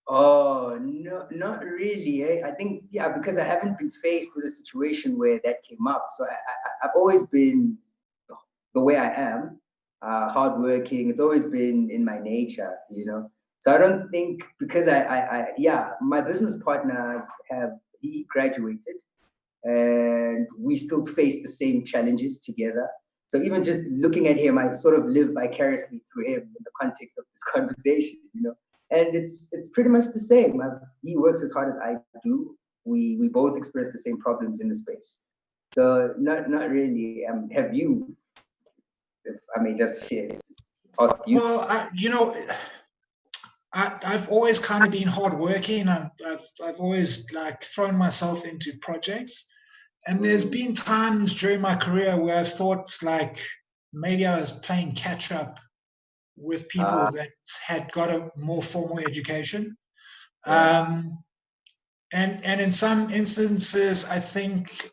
Oh, no, not really. I think, because I haven't been faced with a situation where that came up. So I've always been the way I am, hardworking. It's always been in my nature, So I don't think, because my business partners he graduated, and we still face the same challenges together. So even just looking at him, I sort of live vicariously through him in the context of this conversation, And it's pretty much the same. He works as hard as I do. We both experience the same problems in the space. So not really. Have you, if I may just ask you? Well, I've always kind of been hardworking. I've always thrown myself into projects. And there's been times during my career where I've thought maybe I was playing catch up with people that had got a more formal education. And in some instances, I think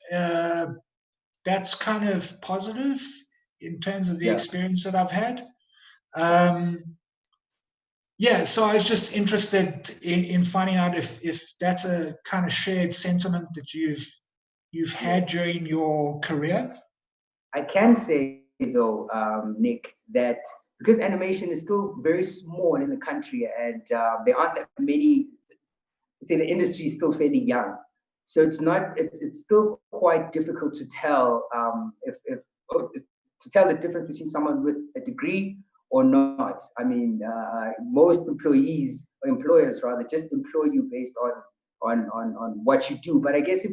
that's kind of positive in terms of the experience that I've had. So I was just interested in finding out if that's a kind of shared sentiment that you've had during your career. I can say though, Nick, that because animation is still very small in the country, and there aren't that many. Say the industry is still fairly young, so it's still quite difficult to tell to tell the difference between someone with a degree or not. I mean, most employers rather just employ you based on what you do. But I guess if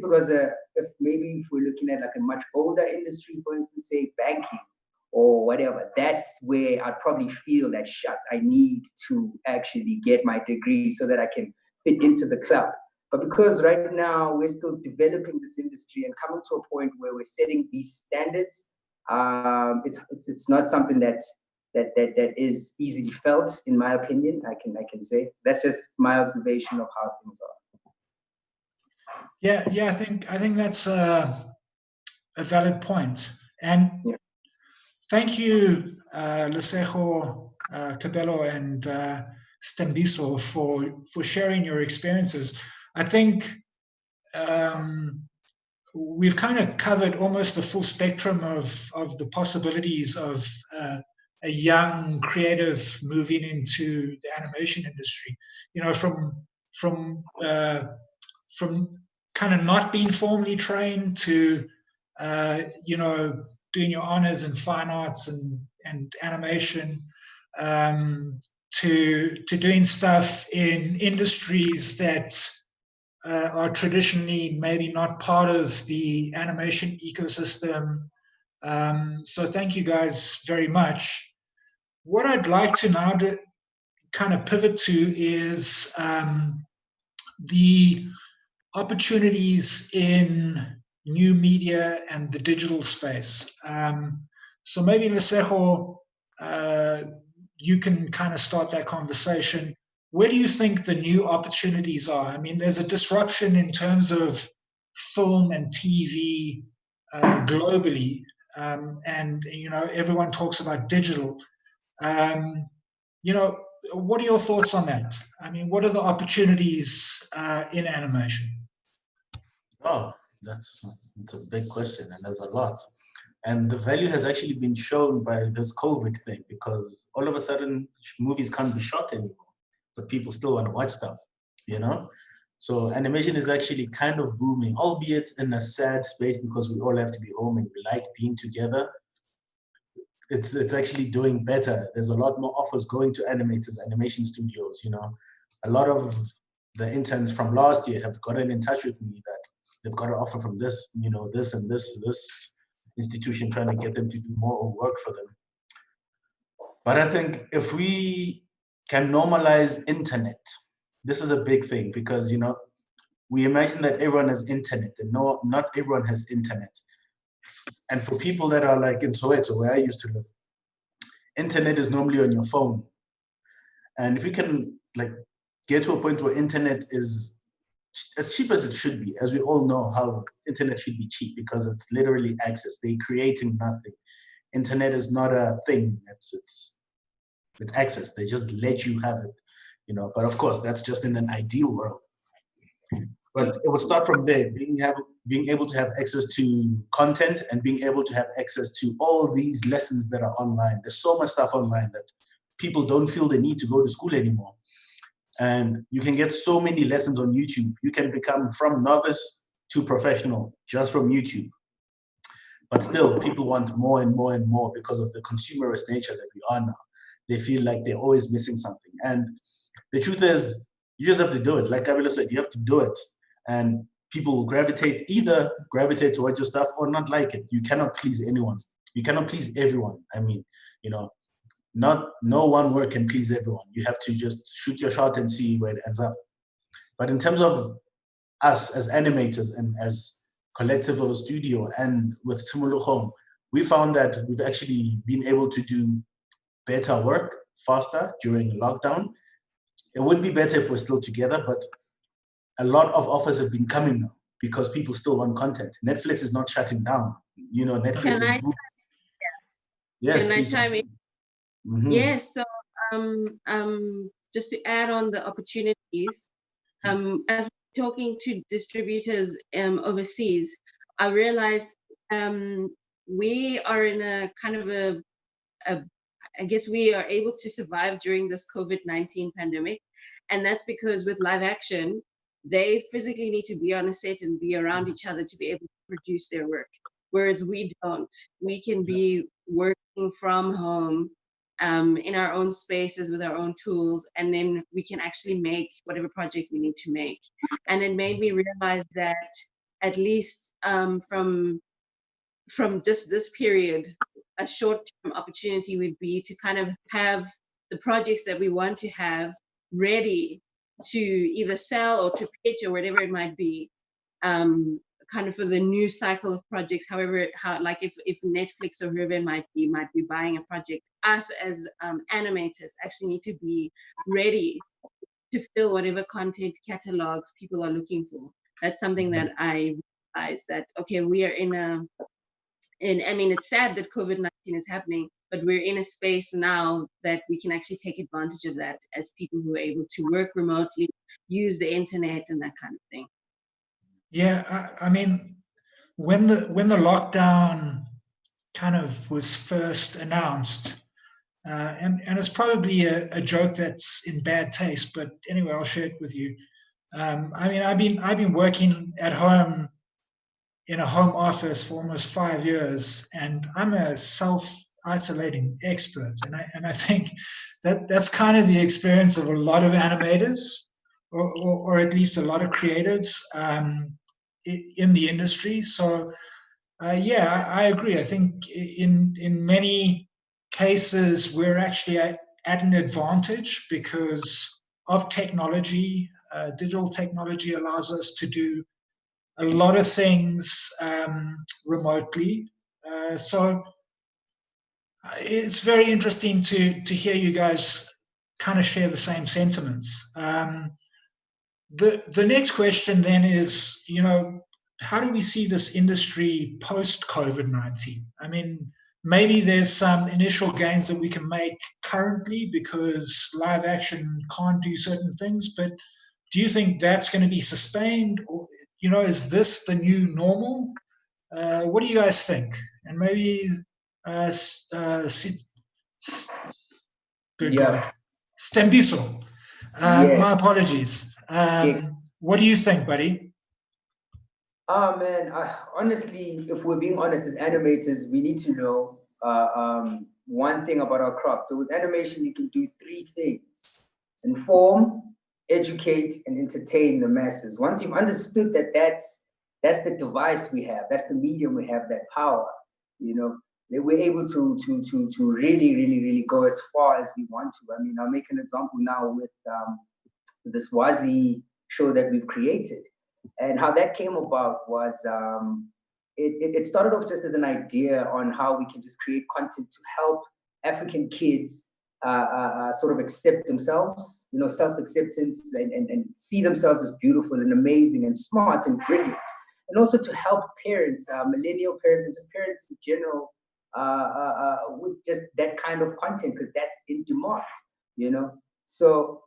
maybe if we're looking at a much older industry, for instance, say banking or whatever, that's where I'd probably feel that I need to actually get my degree so that I can fit into the club. But because right now we're still developing this industry and coming to a point where we're setting these standards, it's not something that is easily felt, in my opinion. I can say that's just my observation of how things are. I think that's a valid point. And thank you, Lesego, Kabelo, and Stembiso, for sharing your experiences. I think we've kind of covered almost the full spectrum of the possibilities of a young creative moving into the animation industry. You know, from kind of not being formally trained to you know, doing your honors in fine arts and animation, to doing stuff in industries that are traditionally maybe not part of the animation ecosystem. So thank you guys very much. What I'd like to now kind of pivot to is the opportunities in new media and the digital space. So maybe Lesejo, you can kind of start that conversation. Where do you think the new opportunities are? I mean, there's a disruption in terms of film and TV globally, and you know, everyone talks about digital. You know, what are your thoughts on that? I mean, what are the opportunities in animation? Oh, that's a big question, and there's a lot. And the value has actually been shown by this COVID thing, because all of a sudden movies can't be shot anymore, but people still want to watch stuff, you know? So animation is actually kind of booming, albeit in a sad space because we all have to be home and we like being together. It's actually doing better. There's a lot more offers going to animators, animation studios, you know? A lot of the interns from last year have gotten in touch with me that they've got an offer from this, you know, this and this institution, trying to get them to do more work for them. But I think if we can normalize internet, this is a big thing, because, you know, we imagine that everyone has internet, and no, not everyone has internet. And for people that are like in Soweto, where I used to live, internet is normally on your phone. And if we can like get to a point where internet is as cheap as it should be, as we all know how internet should be cheap, because it's literally access. They're creating nothing. Internet is not a thing. It's access. They just let you have it, you know. But of course, that's just in an ideal world. But it would start from there, being able to have access to content and being able to have access to all these lessons that are online. There's so much stuff online that people don't feel the need to go to school anymore. And you can get so many lessons on YouTube. You can become from novice to professional just from YouTube. But still, people want more and more and more because of the consumerist nature that we are now. They feel like they're always missing something. And the truth is, you just have to do it. Like Kabila said, you have to do it. And people will either gravitate towards your stuff or not like it. You cannot please anyone. You cannot please everyone. I mean, you know, no one work can please everyone. You have to just shoot your shot and see where it ends up. But in terms of us as animators and as collective of a studio and with Simulukhong, we found that we've actually been able to do better work faster during lockdown. It would be better if we're still together, but a lot of offers have been coming now because people still want content. Netflix is not shutting down. You know, Netflix is booming. Yes, can I chime in? Mm-hmm. Yes, so just to add on the opportunities, as we're talking to distributors overseas, I realized we are in a kind of I guess we are able to survive during this COVID-19 pandemic. And that's because with live action, they physically need to be on a set and be around each other to be able to produce their work. Whereas we don't. We can be working from home in our own spaces with our own tools, and then we can actually make whatever project we need to make. And it made me realize that at least from just this period, a short-term opportunity would be to kind of have the projects that we want to have ready to either sell or to pitch or whatever it might be, kind of for the new cycle of projects. However, like if Netflix or whoever it might be buying a project, us as animators actually need to be ready to fill whatever content catalogs people are looking for. That's something that I realized that, okay, we are I mean, it's sad that COVID-19 is happening, but we're in a space now that we can actually take advantage of that as people who are able to work remotely, use the internet and that kind of thing. Yeah, I mean, when the lockdown kind of was first announced, and it's probably a joke that's in bad taste, but anyway, I'll share it with you. I mean, I've been working at home in a home office for almost 5 years, and I'm a self-isolating expert, and I think that's kind of the experience of a lot of animators, or at least a lot of creatives in the industry. So yeah, I agree. I think in many cases we're actually at an advantage because of technology. Digital technology allows us to do a lot of things remotely. So it's very interesting to hear you guys kind of share the same sentiments. The next question then is, you know, how do we see this industry post COVID-19? I mean, maybe there's some initial gains that we can make currently because live action can't do certain things, but do you think that's going to be sustained? Or, you know, is this the new normal? What do you guys think? And maybe, good God, Stembiso. My apologies. What do you think, buddy? Oh man, honestly, if we're being honest as animators, we need to know one thing about our craft. So with animation, you can do three things: inform, educate, and entertain the masses. Once you've understood that that's the device we have, that's the medium we have, that power, you know, that we're able to really go as far as we want to. I mean, I'll make an example now with this Wazi show that we've created. And how that came about was it started off just as an idea on how we can just create content to help African kids sort of accept themselves, you know, self-acceptance and see themselves as beautiful and amazing and smart and brilliant. And also to help parents, millennial parents and just parents in general with just that kind of content, because that's in demand, you know. So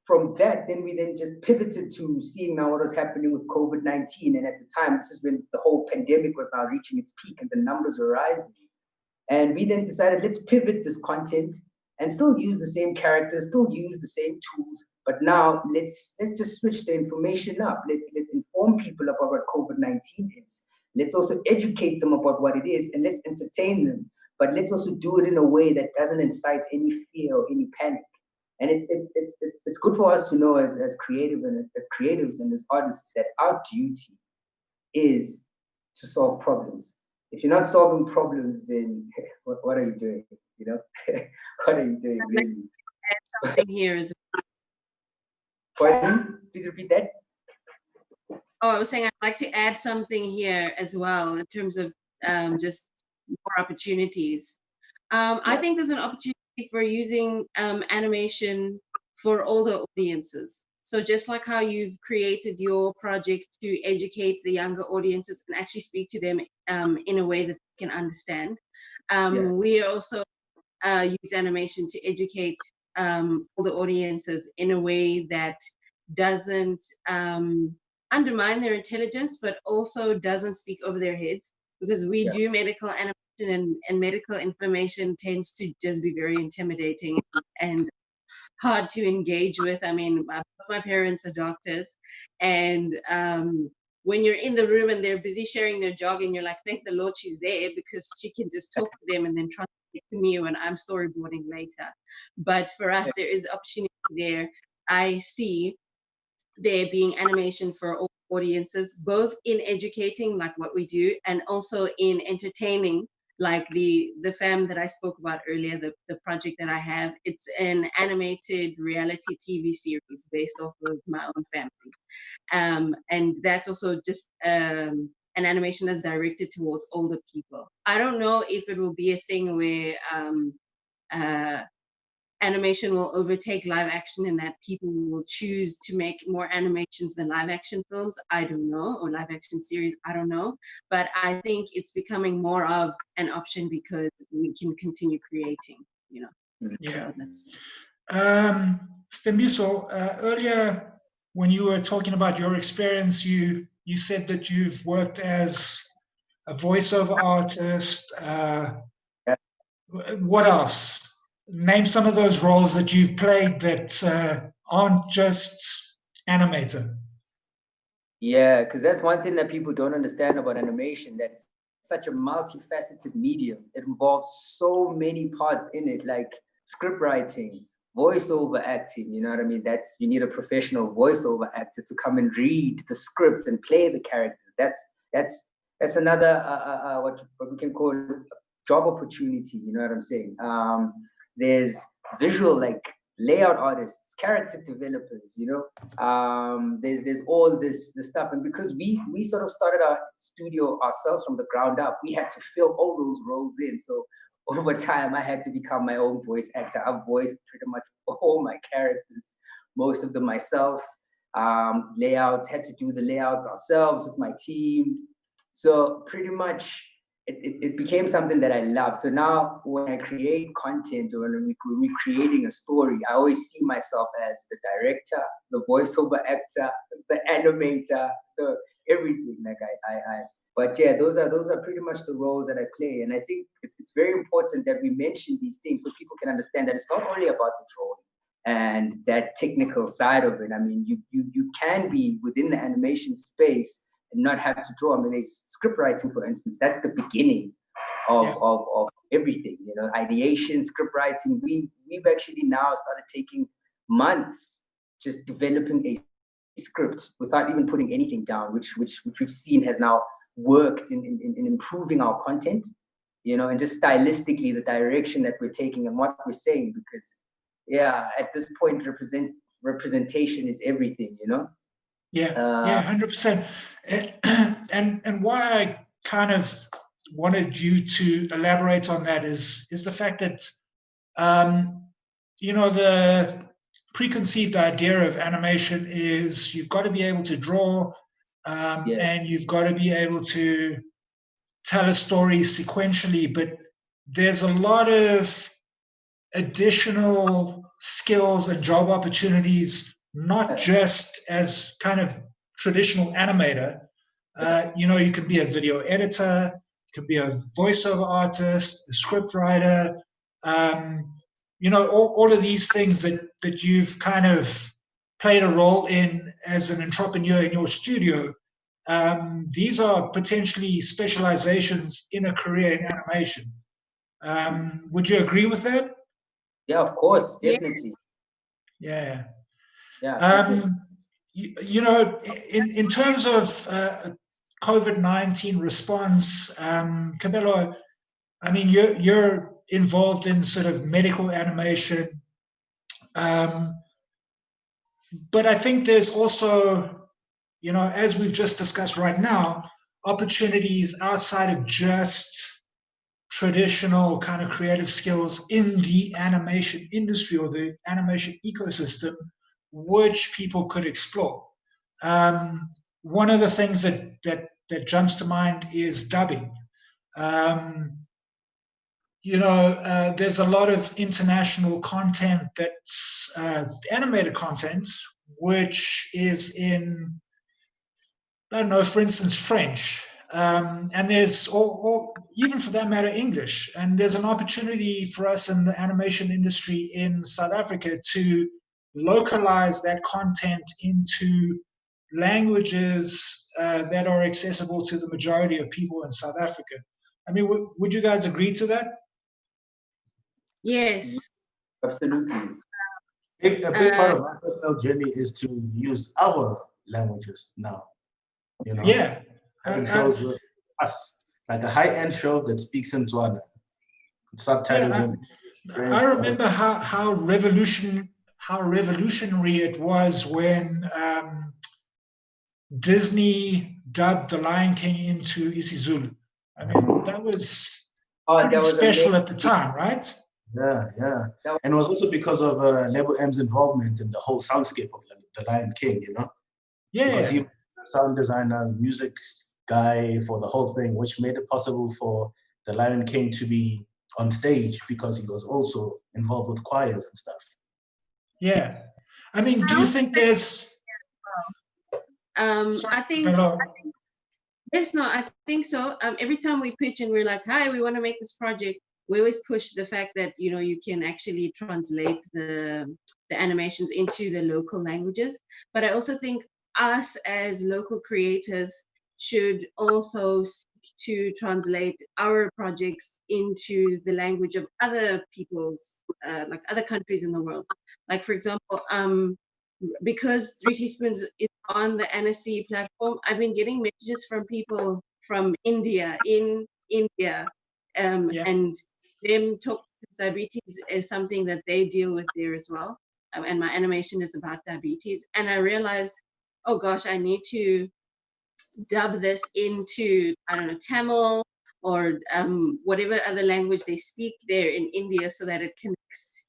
from that, then we just pivoted to seeing now what was happening with COVID-19. And at the time, this is when the whole pandemic was now reaching its peak and the numbers were rising. And we then decided, let's pivot this content and still use the same characters, still use the same tools, but now let's just switch the information up. Let's inform people about what COVID-19 is. Let's also educate them about what it is, and let's entertain them. But let's also do it in a way that doesn't incite any fear or any panic. And it's good for us to know as creatives and as artists that our duty is to solve problems. If you're not solving problems, then what are you doing? You know, what are you doing really? Something here is. Pardon? Please repeat that. Oh, I was saying I'd like to add something here as well in terms of just more opportunities. I think there's an opportunity for using animation for older audiences. So just like how you've created your project to educate the younger audiences and actually speak to them in a way that they can understand, we also use animation to educate older audiences in a way that doesn't undermine their intelligence, but also doesn't speak over their heads, because we do medical animation and medical information tends to just be very intimidating and hard to engage with. I mean, my parents are doctors, and when you're in the room and they're busy sharing their jogging, you're like, thank the Lord she's there, because she can just talk to them and then translate to me when I'm storyboarding later. But for us, there is opportunity there. I see there being animation for all audiences, both in educating, like what we do, and also in entertaining, like the fam that I spoke about earlier, the project that I have. It's an animated reality TV series based off of my own family. And that's also just an animation that's directed towards older people. I don't know if it will be a thing where animation will overtake live action and that people will choose to make more animations than live action films, I don't know, or live action series, I don't know. But I think it's becoming more of an option because we can continue creating, you know. Yeah. So that's... Stembiso, earlier when you were talking about your experience, you said that you've worked as a voiceover artist. What else? Name some of those roles that you've played that aren't just animator. Yeah, because that's one thing that people don't understand about animation, that it's such a multifaceted medium. It involves so many parts in it, like script writing, voiceover acting, you know what I mean? You need a professional voiceover actor to come and read the scripts and play the characters. That's another what we can call job opportunity, you know what I'm saying? There's visual, like layout artists, character developers, you know. There's all this stuff, and because we sort of started our studio ourselves from the ground up, we had to fill all those roles in. So over time, I had to become my own voice actor. I've voiced pretty much all my characters, most of them myself. Layouts, had to do the layouts ourselves with my team. So pretty much it became something that I love. So now when I create content or when we're creating a story, I always see myself as the director, the voiceover actor, the animator, the everything. Like but yeah, those are pretty much the roles that I play. And I think it's very important that we mention these things so people can understand that it's not only about the drawing and that technical side of it. I mean, you can be within the animation space and not have to draw. I mean, there's script writing, for instance. That's the beginning of everything, you know, ideation, script writing. We've actually now started taking months just developing a script without even putting anything down, which we've seen has now worked in improving our content, you know, and just stylistically the direction that we're taking and what we're saying, because at this point representation is everything, you know. 100%. And why I kind of wanted you to elaborate on that is the fact that you know, the preconceived idea of animation is you've got to be able to draw and you've got to be able to tell a story sequentially, but there's a lot of additional skills and job opportunities, not just as kind of traditional animator. You know, you can be a video editor, you can be a voiceover artist, a script writer, you know, all of these things that you've kind of played a role in as an entrepreneur in your studio. These are potentially specializations in a career in animation. Would you agree with that? Yeah, of course, definitely. Yeah. You know, in terms of COVID-19 response, Kabelo, I mean, you're involved in sort of medical animation, but I think there's also, you know, as we've just discussed right now, opportunities outside of just traditional kind of creative skills in the animation industry or the animation ecosystem, which people could explore. One of the things that jumps to mind is dubbing. You know, there's a lot of international content that's animated content, which is in, I don't know, for instance, French. And there's, or even for that matter, English. And there's an opportunity for us in the animation industry in South Africa to localize that content into languages that are accessible to the majority of people in South Africa. I mean, would you guys agree to that? Yes. Absolutely. A big part of my personal journey is to use our languages now. You know? Yeah. Having shows with us, like a high-end show that speaks in Tswana, subtitled in French. I remember how revolutionary it was when Disney dubbed The Lion King into isiZulu. I mean, that was pretty special at the time, right? Yeah, yeah. That- And it was also because of Lebo M's involvement in the whole soundscape of The Lion King, you know? Because he Yeah, was a sound designer, music guy for the whole thing, which made it possible for The Lion King to be on stage because he was also involved with choirs and stuff. yeah. I mean, do I you also think think there's? I think Hello. yes, no, I think so. Every time we pitch and we're like, "Hi, we want to make this project," we always push the fact that you can actually translate the animations into the local languages. But I also think us as local creators should also seek to translate our projects into the language of other people's, like other countries in the world. Like for example, because Three Teaspoons is on the NSC platform, I've been getting messages from people from India, in India, Yeah. and them talk diabetes is something that they deal with there as well. And my animation is about diabetes. And I realized, oh gosh, I need to dub this into, I don't know, Tamil or whatever other language they speak there in India so that it connects,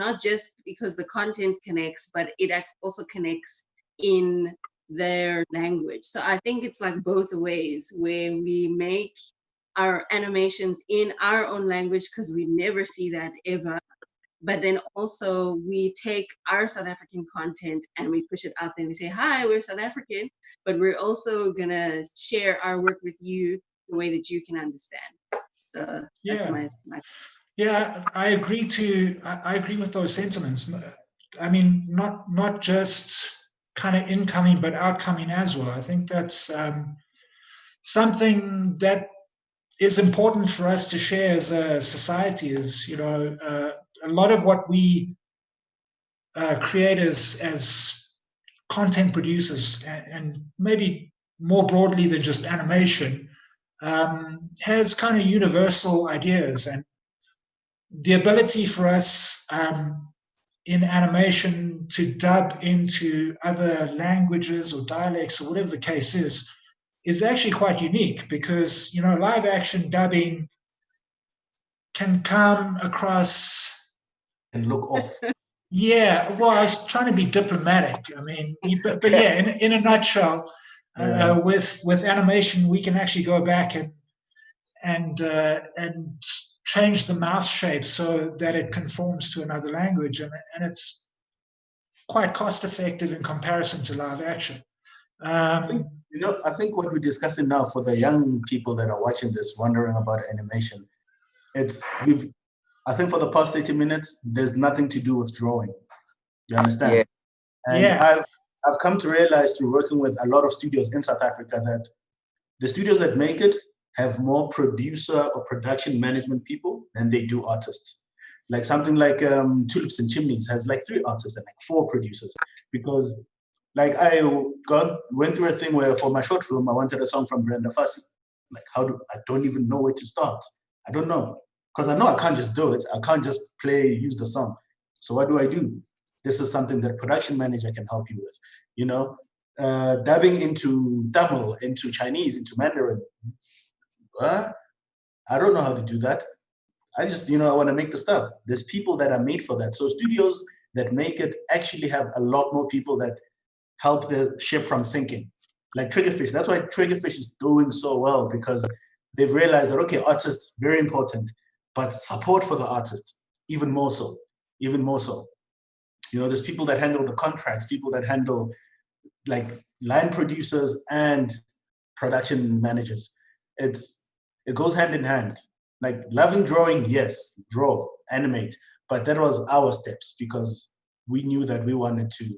not just because the content connects, but it also connects in their language. So I think it's like both ways where we make our animations in our own language because we never see that ever. But then also we take our South African content and we push it out there and we say, hi, we're South African, but we're also gonna share our work with you the way that you can understand. So that's Yeah. my Yeah, I agree I agree with those sentiments. I mean, not just kind of incoming, but outcoming as well. I think that's something that is important for us to share as a society. Is a lot of what we create as content producers, and maybe more broadly than just animation, has kind of universal ideas, and the ability for us in animation to dub into other languages or dialects or whatever the case is actually quite unique, because live action dubbing can come across And look off. Yeah, well, I was trying to be diplomatic. I mean, but yeah, in a nutshell, with animation, we can actually go back and change the mouth shape so that it conforms to another language, and it's quite cost effective in comparison to live action. I think what we're discussing now for the young people that are watching this, wondering about animation, I think for the past 30 minutes, there's nothing to do with drawing. You understand? Yeah. And Yeah. I've come to realize through working with a lot of studios in South Africa that the studios that make it have more producer or production management people than they do artists. Like something like Tulips and Chimneys has like 3 artists and like 4 producers. Because like I went through a thing where for my short film, I wanted a song from Brenda Fassie. Like I don't even know where to start. I don't know. Because I know I can't just do it. I can't just use the song. So what do? This is something that a production manager can help you with. Dubbing into Tamil, into Chinese, into Mandarin. I don't know how to do that. I just, I want to make the stuff. There's people that are made for that. So studios that make it actually have a lot more people that help the ship from sinking. Like Triggerfish. That's why Triggerfish is doing so well, because they've realized that, okay, artists, very important, but support for the artist, even more so. There's people that handle the contracts, people that handle like line producers and production managers. It goes hand in hand. Like loving drawing, yes, draw, animate, but that was our steps because we knew that we wanted to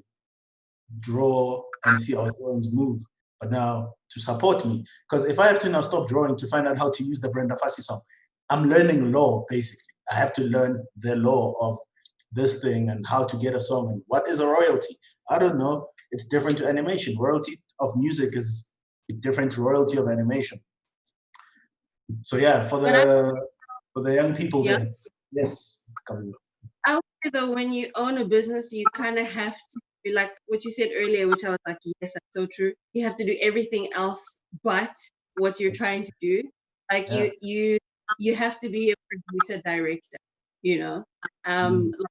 draw and see our drawings move. But now to support me, because if I have to now stop drawing to find out how to use the Brenda Fassie song, I'm learning law basically. I have to learn the law of this thing and how to get a song and what is a royalty. I don't know. It's different to animation. Royalty of music is different to royalty of animation. So yeah, for the young people there, yes. I would say though, when you own a business, you kind of have to be like what you said earlier, which I was like, yes, that's so true. You have to do everything else but what you're trying to do. Like you have to be a producer, director. you know. Like,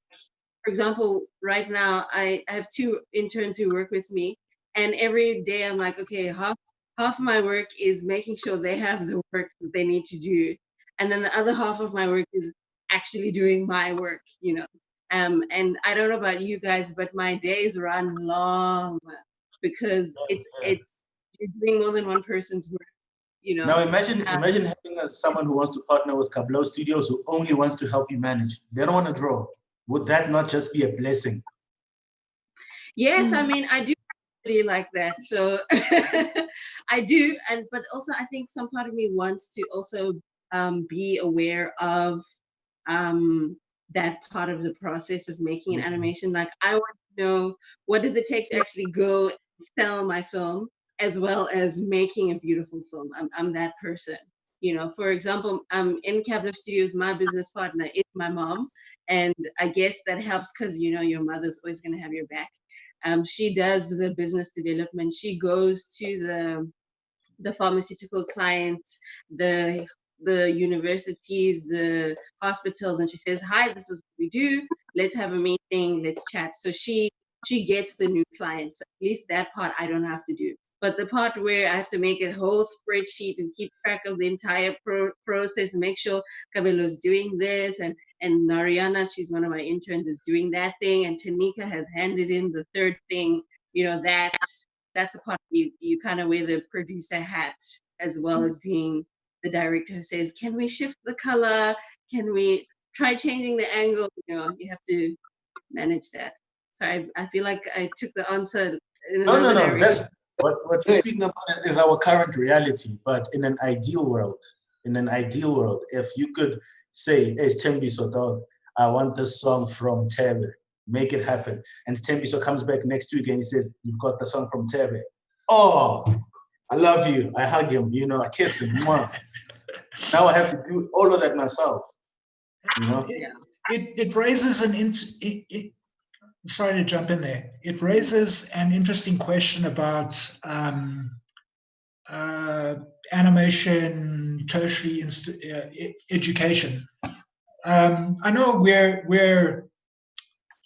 for example, right now I have 2 interns who work with me, and every day I'm like, okay, half of my work is making sure they have the work that they need to do, and then the other half of my work is actually doing my work, you know. And I don't know about you guys, but my days run long because it's you're doing more than one person's work, you know. Now imagine having someone who wants to partner with Kablo Studios who only wants to help you manage. They don't want to draw. Would that not just be a blessing? Yes, I mean, I do really like that. So I do, but also I think some part of me wants to also be aware of that part of the process of making an animation. Like, I want to know, what does it take to actually go and sell my film, as well as making a beautiful film. I'm that person. You know, for example, in Kablo Studios, my business partner is my mom, and I guess that helps because, you know, your mother's always going to have your back. She does the business development. She goes to the pharmaceutical clients, the universities, the hospitals, and she says, "Hi, this is what we do. Let's have a meeting. Let's chat." So she gets the new clients. So at least that part I don't have to do. But the part where I have to make a whole spreadsheet and keep track of the entire process and make sure Kabelo's doing this, and Nariana, she's one of my interns, is doing that thing, and Tanika has handed in the third thing. You know, that's the part you kind of wear the producer hat, as well as being the director who says, "Can we shift the color? Can we try changing the angle?" You know, you have to manage that. So I feel like I took the answer in another direction. That's what you're speaking about is our current reality. But in an ideal world, if you could say, "Hey, Tembiso, dog, I want this song from Tebe, make it happen," and Tembiso comes back next week and he says, "You've got the song from Tebe." Oh, I love you. I hug him, you know, I kiss him. Mwah. Now I have to do all of that myself. You know? It raises sorry to jump in there. It raises an interesting question about animation tertiary education. I know we're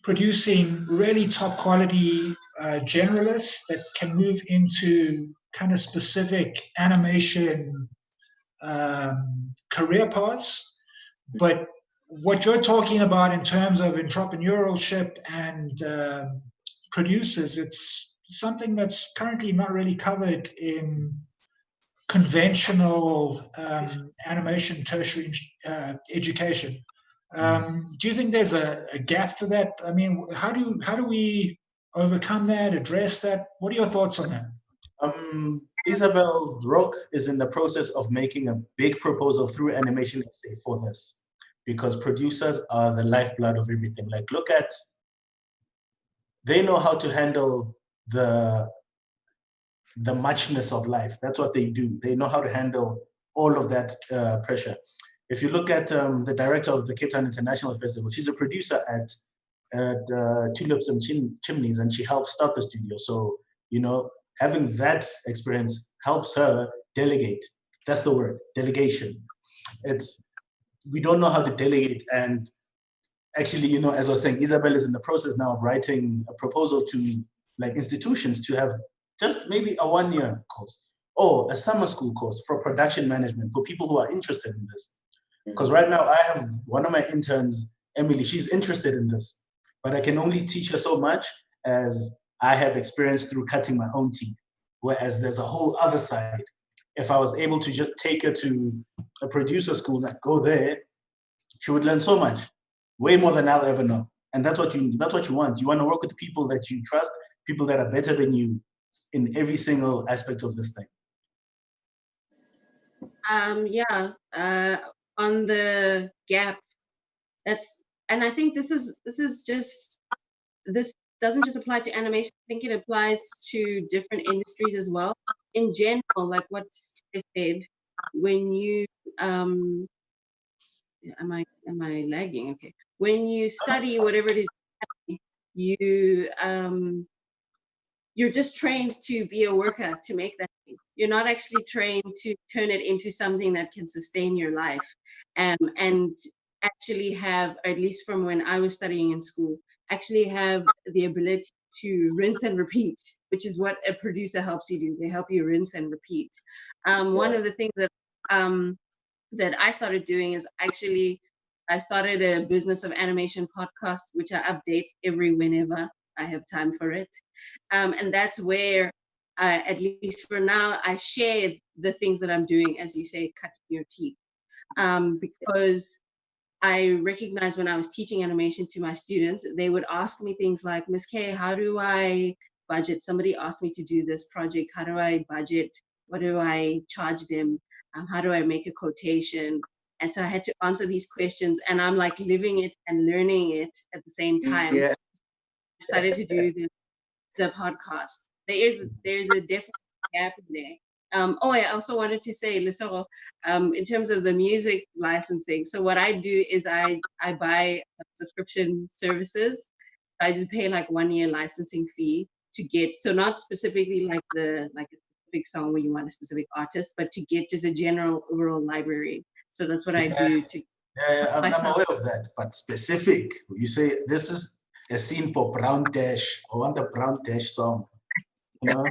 producing really top quality generalists that can move into kind of specific animation career paths, but what you're talking about in terms of entrepreneurship and producers, it's something that's currently not really covered in conventional animation tertiary education. Do you think there's a gap for that? I mean, how do we overcome that, address that? What are your thoughts on that? Isabel Roque is in the process of making a big proposal through Animation SA for this, because producers are the lifeblood of everything. Like, look at, they know how to handle the muchness of life. That's what they do. They know how to handle all of that pressure. If you look at the director of the Cape Town International Festival, she's a producer at Tulips and Chimneys, and she helped start the studio. So, you know, having that experience helps her delegate. That's the word, delegation. We don't know how to delegate. And actually, you know, as I was saying, Isabel is in the process now of writing a proposal to like institutions to have just maybe a 1-year course or a summer school course for production management for people who are interested in this. Because right now I have one of my interns, Emily, she's interested in this, but I can only teach her so much as I have experience through cutting my own teeth. Whereas there's a whole other side. If I was able to just take her to a producer school, like go there, she would learn so much, way more than I'll ever know. And that's what you want. You want to work with people that you trust, people that are better than you in every single aspect of this thing. On the gap, and I think this doesn't just apply to animation. I think it applies to different industries as well. In general, like what Steve said, when you am I lagging? Okay. When you study whatever it is, you're just trained to be a worker, to make that thing. You're not actually trained to turn it into something that can sustain your life. And actually have, or at least from when I was studying in school, actually have the ability to rinse and repeat, which is what a producer helps you do. They help you rinse and repeat. One of the things that I started doing is actually I started a business of animation podcast, which I update every whenever I have time for it. And that's where, at least for now, I share the things that I'm doing, as you say, cut your teeth. Because I recognized when I was teaching animation to my students, they would ask me things like, Miss K, how do I budget? Somebody asked me to do this project. How do I budget? What do I charge them? How do I make a quotation? And so I had to answer these questions, and I'm like living it and learning it at the same time. Yeah. I started to do the podcast. There's a definite gap in there. I also wanted to say, Lisoro, in terms of the music licensing, so what I do is I buy subscription services. I just pay like 1 year licensing fee to get, so not specifically like a specific song where you want a specific artist, but to get just a general overall library. So that's what I do to. I'm aware of that, but specific. You say this is a scene for Brown Dash. I want the Brown Dash song. You know?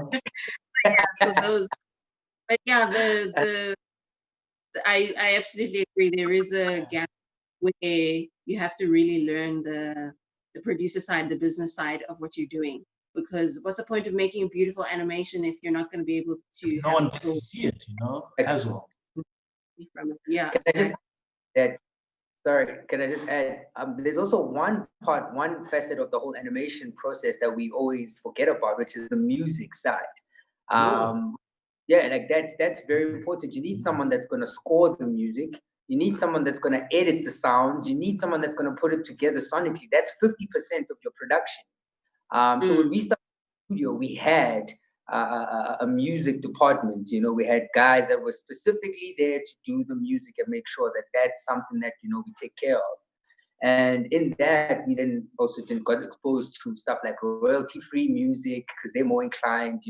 So those, but yeah, I absolutely agree. There is a gap where you have to really learn the producer side, the business side of what you're doing. Because what's the point of making a beautiful animation if you're not going to be able to? No one gets to see it, as well. From it. Yeah. Can I just add? There's also one facet of the whole animation process that we always forget about, which is the music side. Yeah, like that's very important. You need someone that's going to score the music. You need someone that's going to edit the sounds. You need someone that's going to put it together sonically. That's 50% of your production. So when we started the studio, we had a music department. We had guys that were specifically there to do the music and make sure that that's something that we take care of. And in that, we then also got exposed to stuff like royalty-free music because they're more inclined,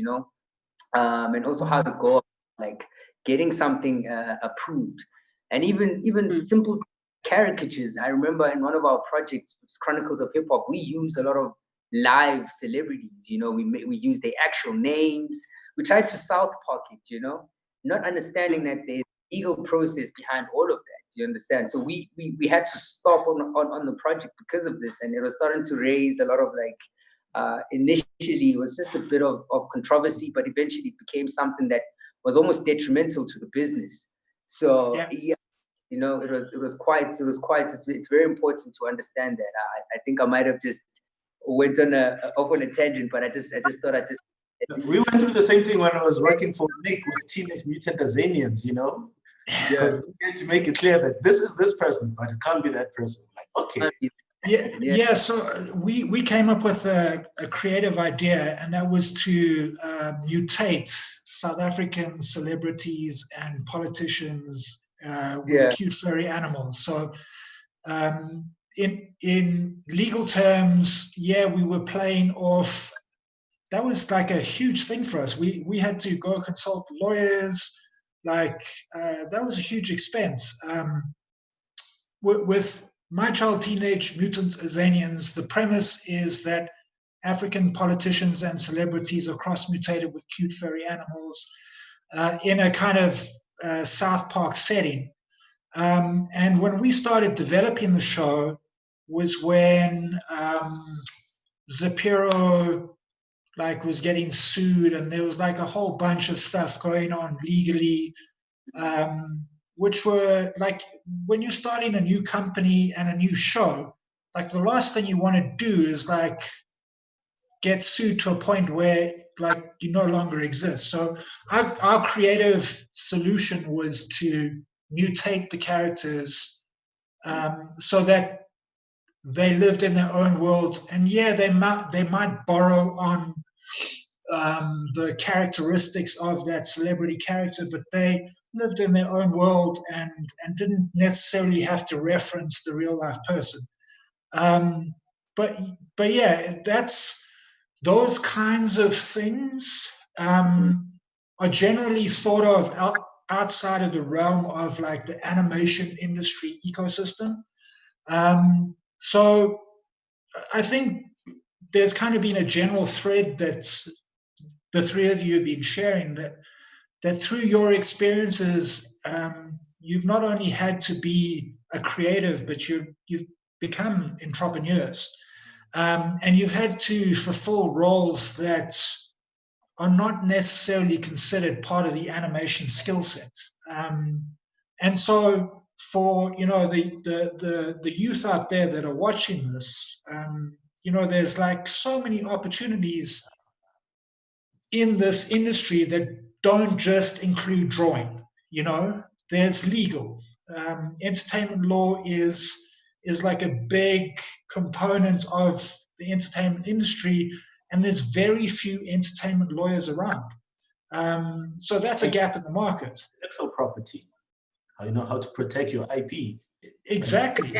and also how to go like getting something approved, and even simple caricatures. I remember in one of our projects, Chronicles of Hip Hop, we used a lot of live celebrities. We used their actual names. We tried to South Park it, not understanding that there's a legal process behind all of that. Do you understand? So we had to stop on the project because of this, and it was starting to raise a lot of initially it was just a bit of controversy, but eventually it became something that was almost detrimental to the business. So it's very important to understand that. I think I might have just went on a tangent, but I just thought we went through the same thing when I was working for Nick with Teenage Mutant Azanians, because we had to make it clear that this is this person, but it can't be that person. Like, okay. Yeah. So we came up with a creative idea, and that was to mutate South African celebrities and politicians with cute furry animals. So in legal terms, we were playing off. That was like a huge thing for us. We had to go consult lawyers. That was a huge expense. With My Child Teenage Mutant Azanians, the premise is that African politicians and celebrities are cross-mutated with cute furry animals in a kind of South Park setting. And when we started developing the show was when Zapiro was getting sued, and there was a whole bunch of stuff going on legally, which were when you're starting a new company and a new show, the last thing you want to do is get sued to a point where you no longer exist. So our creative solution was to mutate the characters so that they lived in their own world, and they might borrow on the characteristics of that celebrity character, but they lived in their own world and didn't necessarily have to reference the real life person. But that's those kinds of things are generally thought of outside of the realm of the animation industry ecosystem. So I think there's kind of been a general thread that the three of you have been sharing, that through your experiences, you've not only had to be a creative, but you've become entrepreneurs. And you've had to fulfill roles that are not necessarily considered part of the animation skill set. And so for, the youth out there that are watching this, there's like so many opportunities in this industry that don't just include drawing. There's legal. Entertainment law is like a big component of the entertainment industry, and there's very few entertainment lawyers around. So that's a gap in the market. Intellectual property. How to protect your IP. Exactly.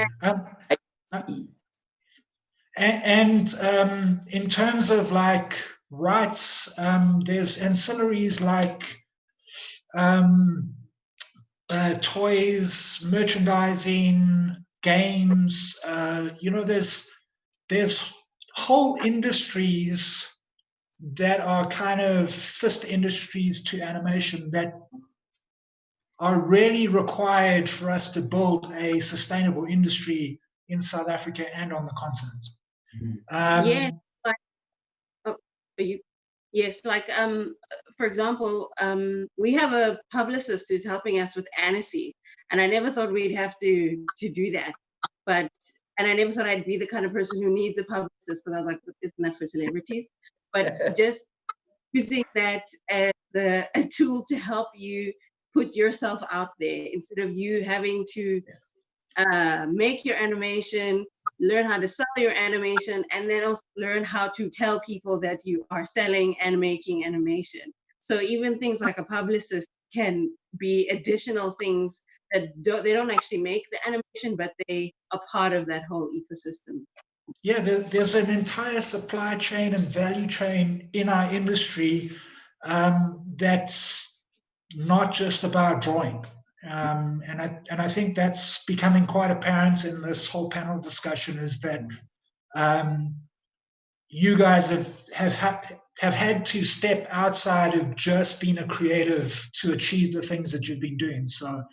And in terms of like rights, there's ancillaries like toys, merchandising, games. There's whole industries that are kind of sister industries to animation that are really required for us to build a sustainable industry in South Africa and on the continent. For example, we have a publicist who's helping us with Annecy, and I never thought we'd have to do that, and I never thought I'd be the kind of person who needs a publicist, because I was like, isn't that for celebrities? But just using that as a tool to help you put yourself out there, instead of you having to make your animation, learn how to sell your animation, and then also learn how to tell people that you are selling and making animation. So even things like a publicist can be additional things that they don't actually make the animation, but they are part of that whole ecosystem. Yeah, there's an entire supply chain and value chain in our industry that's not just about drawing. And I think that's becoming quite apparent in this whole panel discussion, is that you guys have had to step outside of just being a creative to achieve the things that you've been doing. So,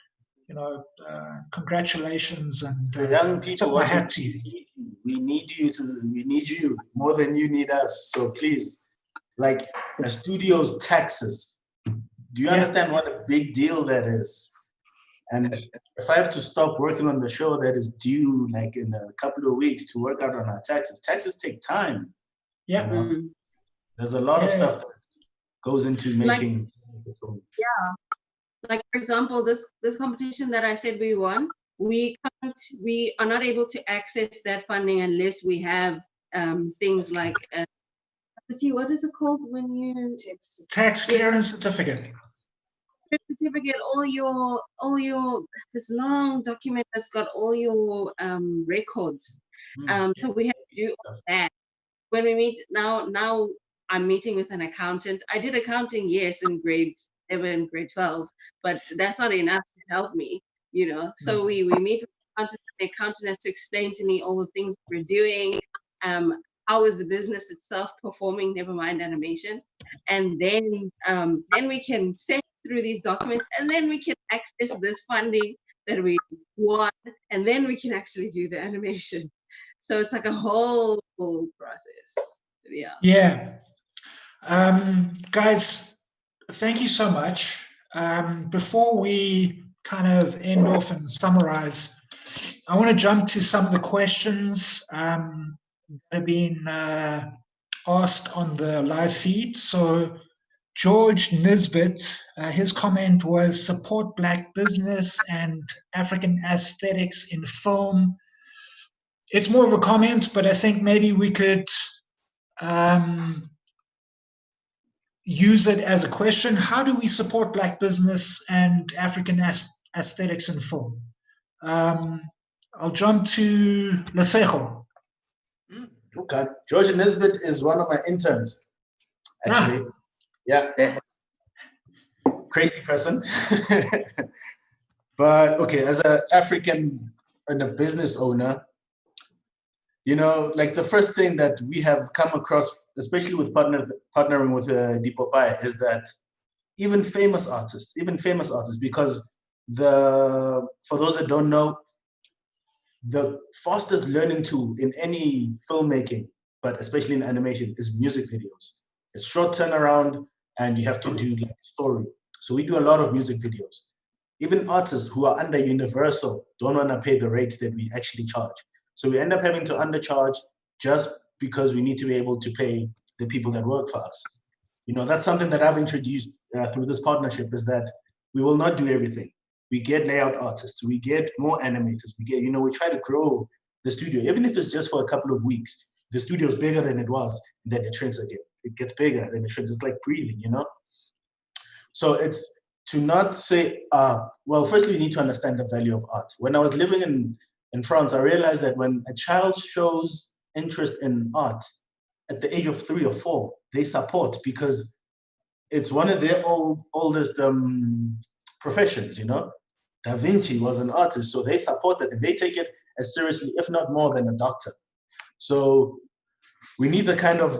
congratulations, and young people, my hat to you. We need you more than you need us. So please, like a studio's taxes. Do you understand what a big deal that is? And if I have to stop working on the show that is due like in a couple of weeks to work out on our taxes take time. Yeah. There's a lot of stuff that goes into making a film. Yeah. Like, for example, this competition that I said we won, we are not able to access that funding unless we have things like what is it called when you tax clearance certificate. All your this long document that's got all your records. So we have to do all that. When we meet now I'm meeting with an accountant. I did accounting, yes, in grade 11, grade 12, but that's not enough to help me, So we meet with the accountant. The accountant has to explain to me all the things we're doing. How is the business itself performing, never mind animation. And then we can set through these documents, and then we can access this funding that we want, and then we can actually do the animation. So it's like a whole process. Yeah. Guys, thank you so much. Before we kind of end off and summarize, I want to jump to some of the questions that have been asked on the live feed. So George Nisbet, his comment was support Black business and African aesthetics in film. It's more of a comment, but I think maybe we could use it as a question. How do we support Black business and African aesthetics in film? I'll jump to Lesego. Okay. George Nisbet is one of my interns, actually. Yeah. Crazy person. But okay, as an African and a business owner, you know, like the first thing that we have come across, especially with partnering with Dipopai, is that even famous artists, because for those that don't know, the fastest learning tool in any filmmaking, but especially in animation, is music videos. It's short turnaround, and you have to do like a story. So we do a lot of music videos. Even artists who are under Universal don't want to pay the rate that we actually charge. So we end up having to undercharge just because we need to be able to pay the people that work for us. You know, that's something that I've introduced through this partnership, is that we will not do everything. We get layout artists, we get more animators, we try to grow the studio, even if it's just for a couple of weeks. The studio is bigger than it was, and then it shrinks again. It gets bigger, then it shrinks. It's like breathing, you know? So it's to not say, well, firstly, you need to understand the value of art. When I was living in France, I realized that when a child shows interest in art at the age of 3 or 4, they support, because it's one of their oldest professions, you know? Da Vinci was an artist, so they support it and they take it as seriously, if not more, than a doctor. So we need the kind of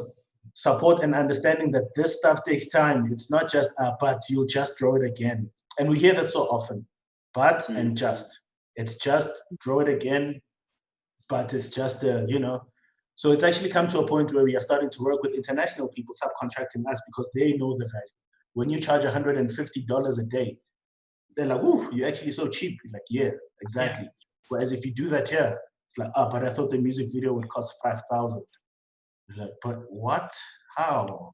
support and understanding that this stuff takes time. It's not just, but you'll just draw it again. And we hear that so often, but and just. It's just draw it again, but it's just, So it's actually come to a point where we are starting to work with international people subcontracting us, because they know the value. When you charge $150 a day, they're like, "Ooh, you're actually so cheap." You're like, yeah, exactly. Yeah. Whereas if you do that here, it's like, but I thought the music video would cost 5,000. Like, but what? How?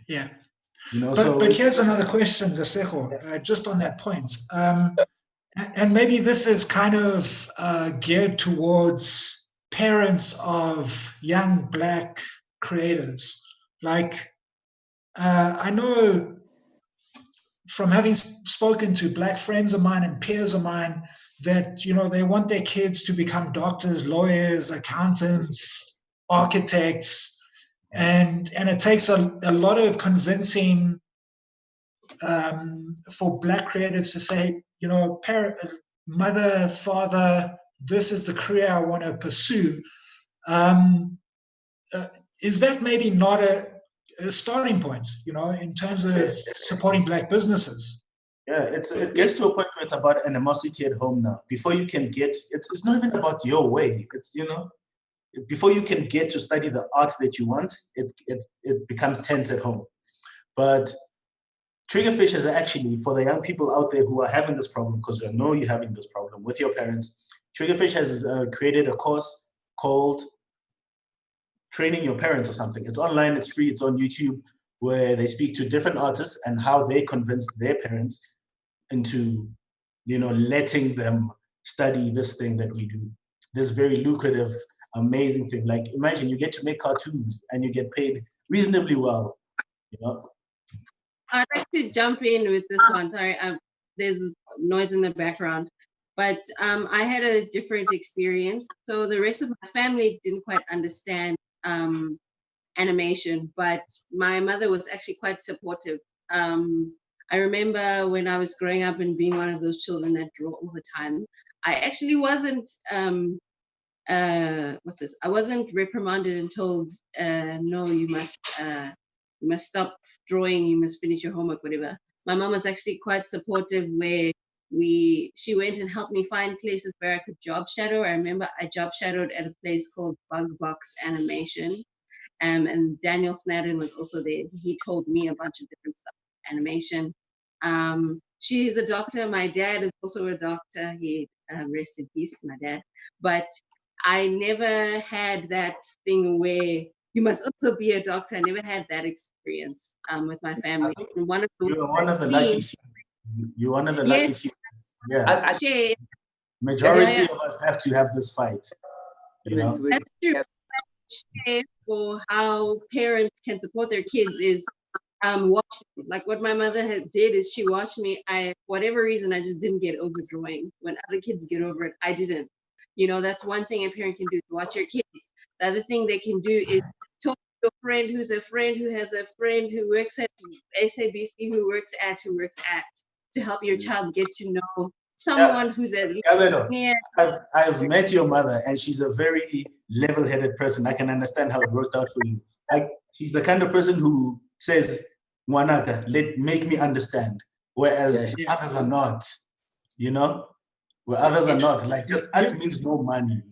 Yeah. But here's another question, Lesejo, just on that point. And maybe this is kind of geared towards parents of young Black creators. Like, I know from having spoken to Black friends of mine and peers of mine that, they want their kids to become doctors, lawyers, accountants, architects, and it takes a lot of convincing for Black creators to say, parent, mother, father, this is the career I want to pursue. Is that maybe not a starting point, in terms of supporting Black businesses? Yeah, it gets to a point where it's about animosity at home now. Before you can get, it's not even about your way. It's, before you can get to study the art that you want, it becomes tense at home. But Triggerfish is actually, for the young people out there who are having this problem, because I know you're having this problem with your parents, Triggerfish has created a course called Training Your Parents or something. It's online, it's free, it's on YouTube, where they speak to different artists and how they convinced their parents into, letting them study this thing that we do. This very lucrative, amazing thing. Like, imagine you get to make cartoons and you get paid reasonably well, I'd like to jump in with this one. Sorry, there's noise in the background. But I had a different experience. So the rest of my family didn't quite understand animation, but my mother was actually quite supportive. I remember when I was growing up and being one of those children that draw all the time, I actually wasn't, I wasn't reprimanded and told, no, you must stop drawing, you must finish your homework, whatever. My mom was actually quite supportive, where she went and helped me find places where I could job shadow. I remember I job shadowed at a place called Bug Box Animation. And Daniel Snadden was also there. He told me a bunch of different stuff, animation. She is a doctor. My dad is also a doctor. He rest in peace, my dad. But I never had that thing where you must also be a doctor. I never had that experience with my family. And one of the You're one of the lucky few. You're one of the lucky few. Yeah. Majority of us have to have this fight. That's true. For how parents can support their kids is watch. Like what my mother did is she watched me. For whatever reason, I just didn't get over drawing. When other kids get over it, I didn't. That's one thing a parent can do, watch your kids. The other thing they can do is talk to a friend who's a friend who has a friend who works at SABC, who works at, to help your child get to know someone who's at least Cabello, near. I've met your mother, and she's a very level-headed person. I can understand how it worked out for you. Like, she's the kind of person who says, "Mwanaka, make me understand," whereas others are not. You know, where others are not. Like, just art means no money.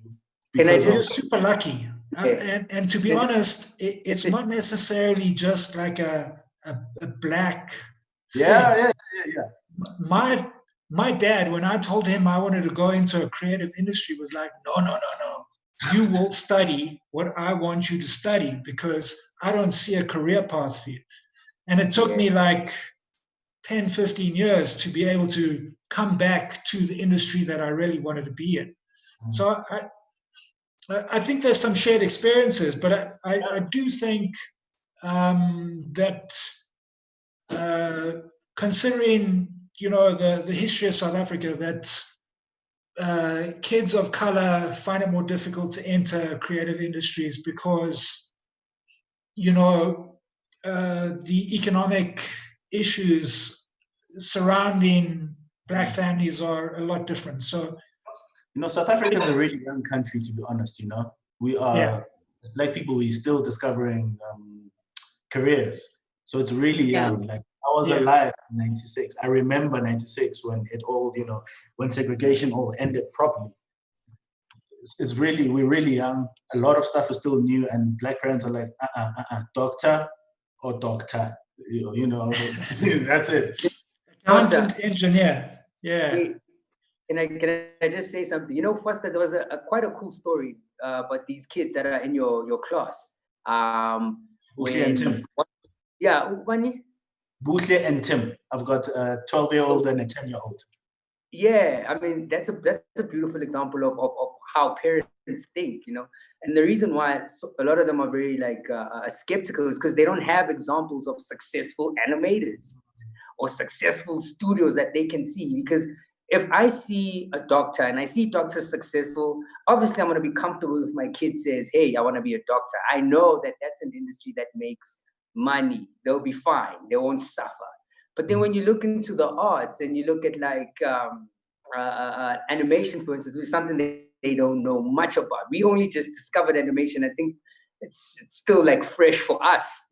You're super lucky. And to be honest, it's not necessarily just like a black thing. Yeah. My dad, when I told him I wanted to go into a creative industry, was like, no. You will study what I want you to study because I don't see a career path for you. And it took me like 10, 15 years to be able to come back to the industry that I really wanted to be in. So I think there's some shared experiences, but I do think that considering, the history of South Africa, that kids of color find it more difficult to enter creative industries because, the economic issues surrounding Black families are a lot different. So, South Africa is a really young country, to be honest. We are, as Black people, we're still discovering careers. So it's really young. Like, I was alive in 96. I remember 96 when it all, when segregation all ended properly. We're really young. A lot of stuff is still new, and Black parents are like, doctor or doctor. That's it. Accountant, engineer. Yeah. Can I just say something? First, there was quite a cool story about these kids that are in your class. Bushle and Tim. Yeah, Ubani? Bushle and Tim. I've got a 12-year-old and a 10-year-old. Yeah, I mean, that's a beautiful example of how parents think, And the reason why a lot of them are very skeptical is because they don't have examples of successful animators or successful studios that they can see. Because if I see a doctor and I see doctors successful, obviously I'm going to be comfortable if my kid says, "Hey, I want to be a doctor." I know that that's an industry that makes money. They'll be fine. They won't suffer. But then when you look into the arts and you look at animation, for instance, which is something that they don't know much about. We only just discovered animation. I think it's still fresh for us,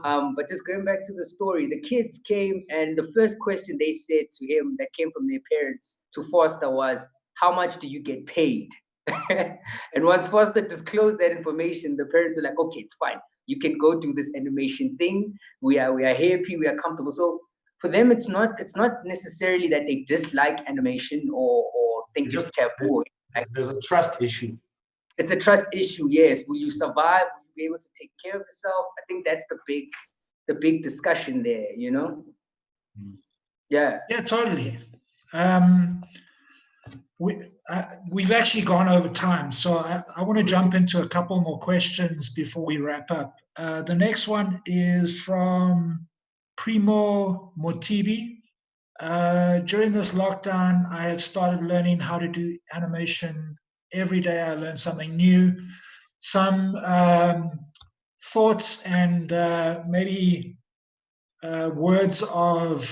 But just going back to the story, the kids came and the first question they said to him that came from their parents to Foster was, "How much do you get paid?" And once Foster disclosed that information, the parents were like, "Okay, it's fine. You can go do this animation thing. We are happy, we are comfortable." So for them, it's not necessarily that they dislike animation or think it's taboo. There's a trust issue. It's a trust issue, yes. Will you survive? Will you be able to take care of yourself? I think that's the big discussion there, Yeah. Yeah, totally. We've actually gone over time, so I want to jump into a couple more questions before we wrap up. The next one is from Primo Motibi. During this lockdown, I have started learning how to do animation. Every day I learn something new. Some thoughts and maybe words of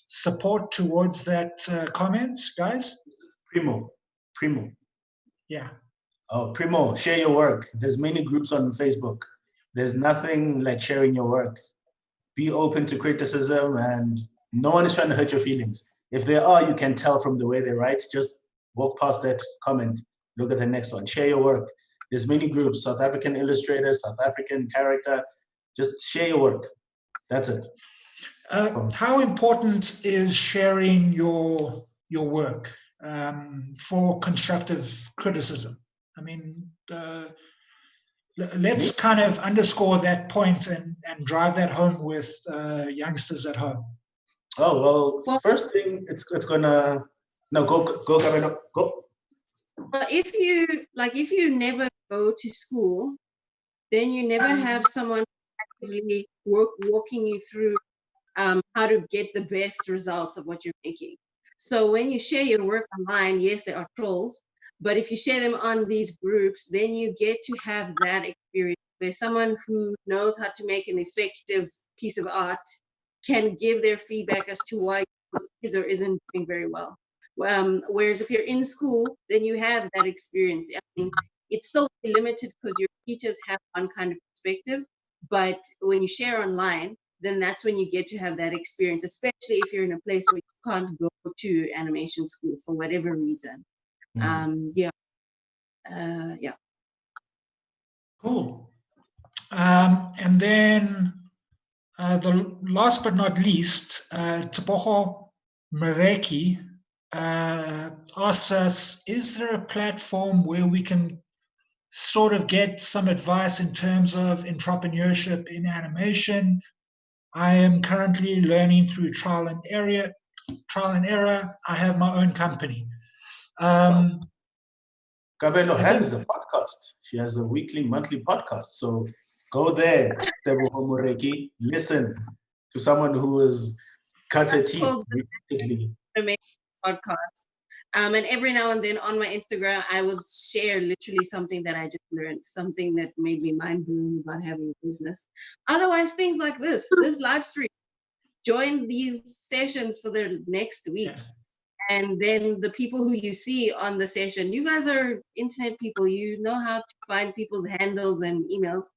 support towards that comment, guys? Primo. Yeah. Oh, Primo, share your work. There's many groups on Facebook. There's nothing like sharing your work. Be open to criticism, and no one is trying to hurt your feelings. If they are, you can tell from the way they write. Just walk past that comment, look at the next one, share your work. There's many groups, South African illustrators, South African character. Just share your work. That's it. How important is sharing your work for constructive criticism? I mean, let's kind of underscore that point and drive that home with youngsters at home. Oh, well, first thing, it's gonna, no, go, Cabello, go. Well, if you never go to school, then you never have someone actively walking you through how to get the best results of what you're making. So when you share your work online, yes, there are trolls, but if you share them on these groups, then you get to have that experience where someone who knows how to make an effective piece of art can give their feedback as to why is or isn't doing very well. Whereas if you're in school, then you have that experience. I mean, it's still limited because your teachers have one kind of perspective, but when you share online, then that's when you get to have that experience, especially if you're in a place where you can't go to animation school for whatever reason. Yeah. Cool. And then the last but not least, Tebogo Mareki asks us, is there a platform where we can sort of get some advice in terms of entrepreneurship in animation? I am currently learning through trial and error. I have my own company. Kabelo has a podcast. She has a weekly, monthly podcast. So go there, Tebogo Mareki. Listen to someone who has cut her teeth repeatedly. Podcast. And every now and then on my Instagram, I will share literally something that I just learned, something that made me mind blown about having a business. Otherwise, things like this live stream, join these sessions for the next week. Yes. And then the people who you see on the session, you guys are internet people, you know how to find people's handles and emails.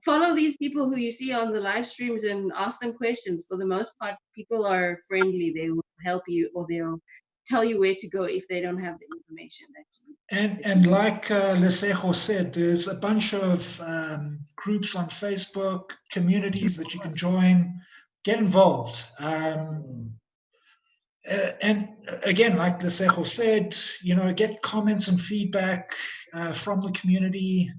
Follow these people who you see on the live streams and ask them questions. For the most part, people are friendly. They will help you, or they'll tell you where to go if they don't have the information that you. And like Lesejo said, there's a bunch of groups on Facebook, communities that you can join, get involved. And again, like Lesejo said, get comments and feedback from the community.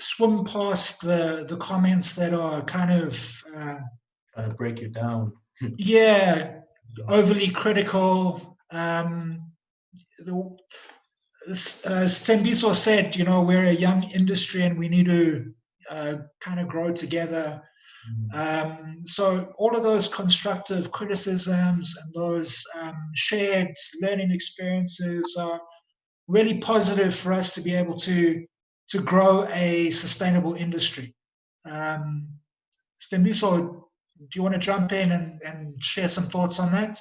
Swim past the comments that are kind of trying to break you down. Yeah, overly critical. As Tembiso said, we're a young industry and we need to kind of grow together. So all of those constructive criticisms and those shared learning experiences are really positive for us to be able to grow a sustainable industry. Stembiso, do you want to jump in and share some thoughts on that?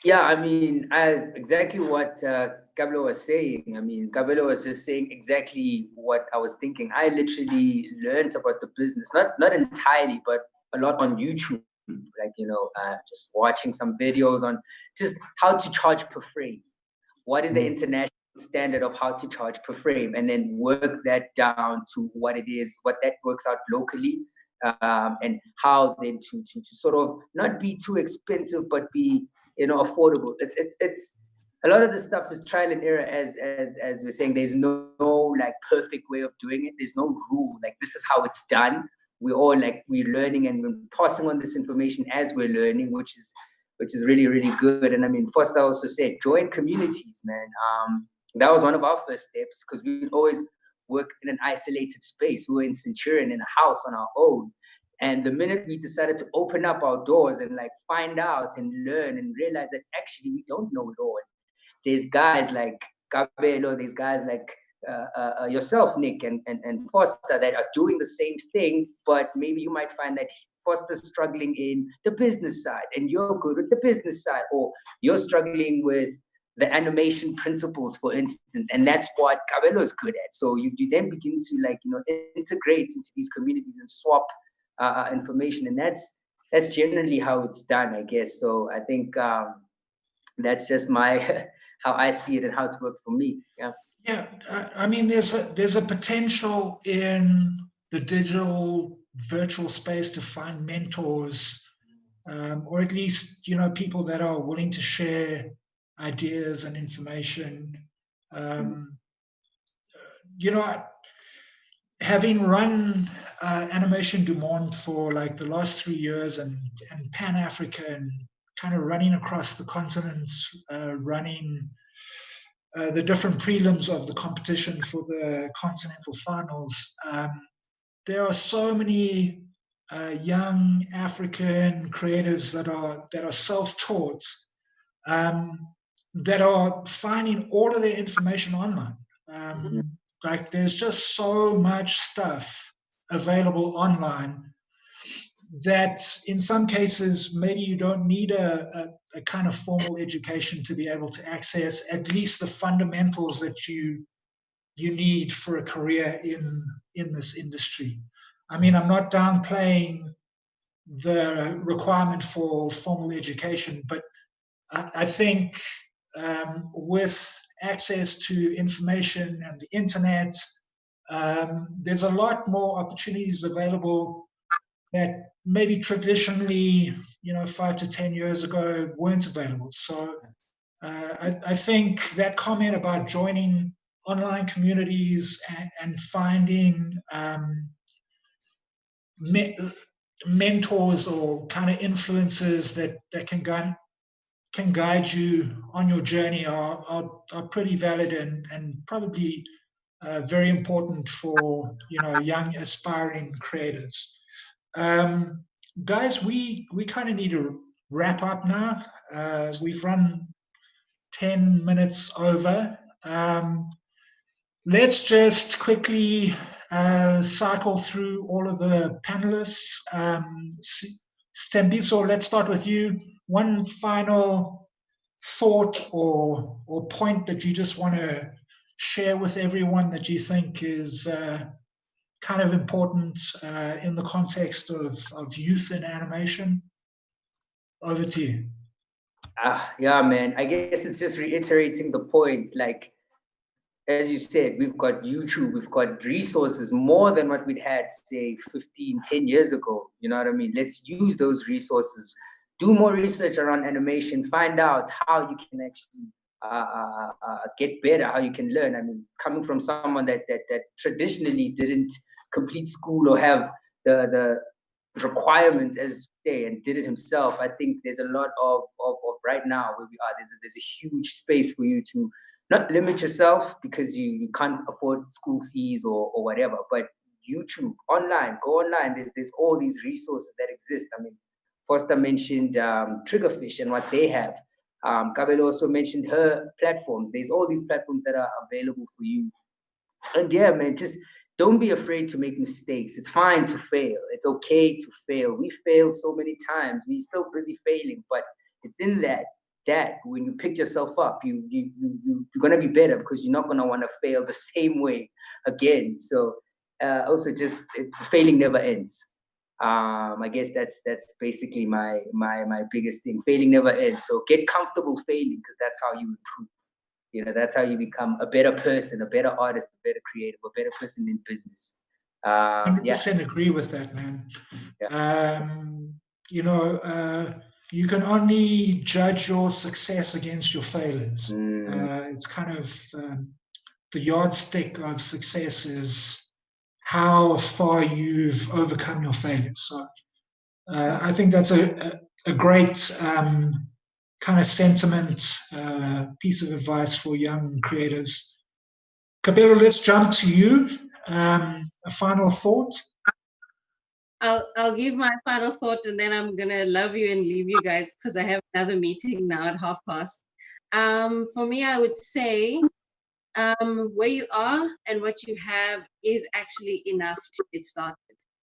Yeah, I mean, exactly what Kabelo was saying. I mean, Kabelo was just saying exactly what I was thinking. I literally learned about the business, not entirely, but a lot on YouTube. Like, just watching some videos on just how to charge per frame. What is the international standard of how to charge per frame, and then work that down to what it is, what that works out locally, and how then to sort of not be too expensive but be affordable. It's a lot of the stuff is trial and error, as we're saying. There's no like perfect way of doing it. There's no rule like this is how it's done. We're learning and we're passing on this information as we're learning, which is really, really good. And I mean, first I also said join communities, man. That was one of our first steps, because we always work in an isolated space. We were in Centurion in a house on our own. And the minute we decided to open up our doors and like find out and learn and realize that actually we don't know it all. There's guys like Kabelo, there's guys like yourself, Nick, and Foster, that are doing the same thing, but maybe you might find that Foster's struggling in the business side and you're good with the business side, or you're struggling with the animation principles, for instance, and that's what Kabelo is good at. So you then begin to integrate into these communities and swap information, and that's generally how it's done, I guess. So I think that's just my how I see it and how it's worked for me. Yeah, I mean, there's a potential in the digital virtual space to find mentors, or at least people that are willing to share ideas and information. Having run Animation du Monde for like the last 3 years and Pan Africa, and kind of running across the continents, running the different prelims of the competition for the continental finals. There are so many young African creators that are self-taught, that are finding all of their information online. Like there's just so much stuff available online that in some cases, maybe you don't need a kind of formal education to be able to access at least the fundamentals that you need for a career in this industry. I mean, I'm not downplaying the requirement for formal education, but I think with access to information and the internet, there's a lot more opportunities available that maybe traditionally, 5 to 10 years ago weren't available. So I think that comment about joining online communities and finding mentors or kind of influences that can guide you on your journey are pretty valid and probably very important for young aspiring creatives. Guys, we kind of need to wrap up now. We've run 10 minutes over. Let's just quickly cycle through all of the panelists. Stembiso, let's start with you. One final thought or point that you just want to share with everyone that you think is kind of important in the context of youth in animation? Over to you. Yeah, man. I guess it's just reiterating the point. Like, as you said, we've got YouTube, we've got resources more than what we'd had, say, 10 years ago. You know what I mean? Let's use those resources. Do more research around animation. Find out how you can actually get better, how you can learn. I mean, coming from someone that traditionally didn't complete school or have the requirements as you say and did it himself, I think there's a lot of right now where we are, there's a huge space for you to not limit yourself because you can't afford school fees or whatever, but YouTube, online, go online. There's all these resources that exist. I mean, Foster mentioned Triggerfish and what they have. Kabelo also mentioned her platforms. There's all these platforms that are available for you. And yeah, man, just don't be afraid to make mistakes. It's fine to fail. It's okay to fail. We failed so many times. We're still busy failing, but it's in that when you pick yourself up, you're gonna be better because you're not gonna want to fail the same way again. So also just failing never ends. I guess that's basically my biggest thing. Failing never ends. So get comfortable failing because that's how you improve. You know, that's how you become a better person, a better artist, a better creative, a better person in business. 100% agree with that, man. Yeah. You can only judge your success against your failures. It's kind of the yardstick of success is how far you've overcome your failures. So I think that's a great kind of sentiment, piece of advice for young creatives. Kabelo, let's jump to you. A final thought? I'll give my final thought and then I'm gonna love you and leave you guys because I have another meeting now at past. For me, I would say where you are and what you have is actually enough to get started.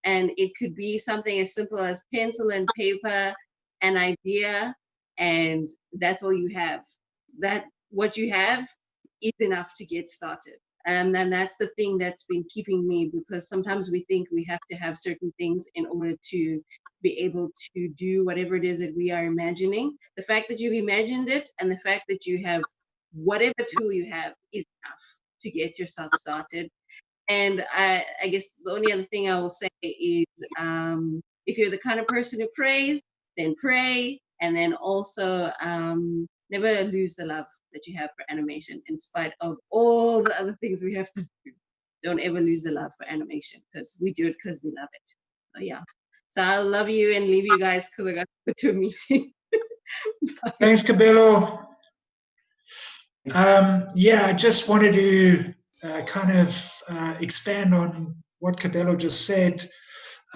And it could be something as simple as pencil and paper, an idea, and that's all you have. That what you have is enough to get started. And that's the thing that's been keeping me, because sometimes we think we have to have certain things in order to be able to do whatever it is that we are imagining. The fact that you've imagined it and the fact that you have whatever tool you have is enough to get yourself started. And I guess the only other thing I will say is if you're the kind of person who prays, then pray. And then also never lose the love that you have for animation in spite of all the other things we have to do. Don't ever lose the love for animation because we do it because we love it. So yeah. So I'll love you and leave you guys because I got to go to a meeting. Thanks, Kabelo. Yeah, I just wanted to kind of expand on what Kabelo just said.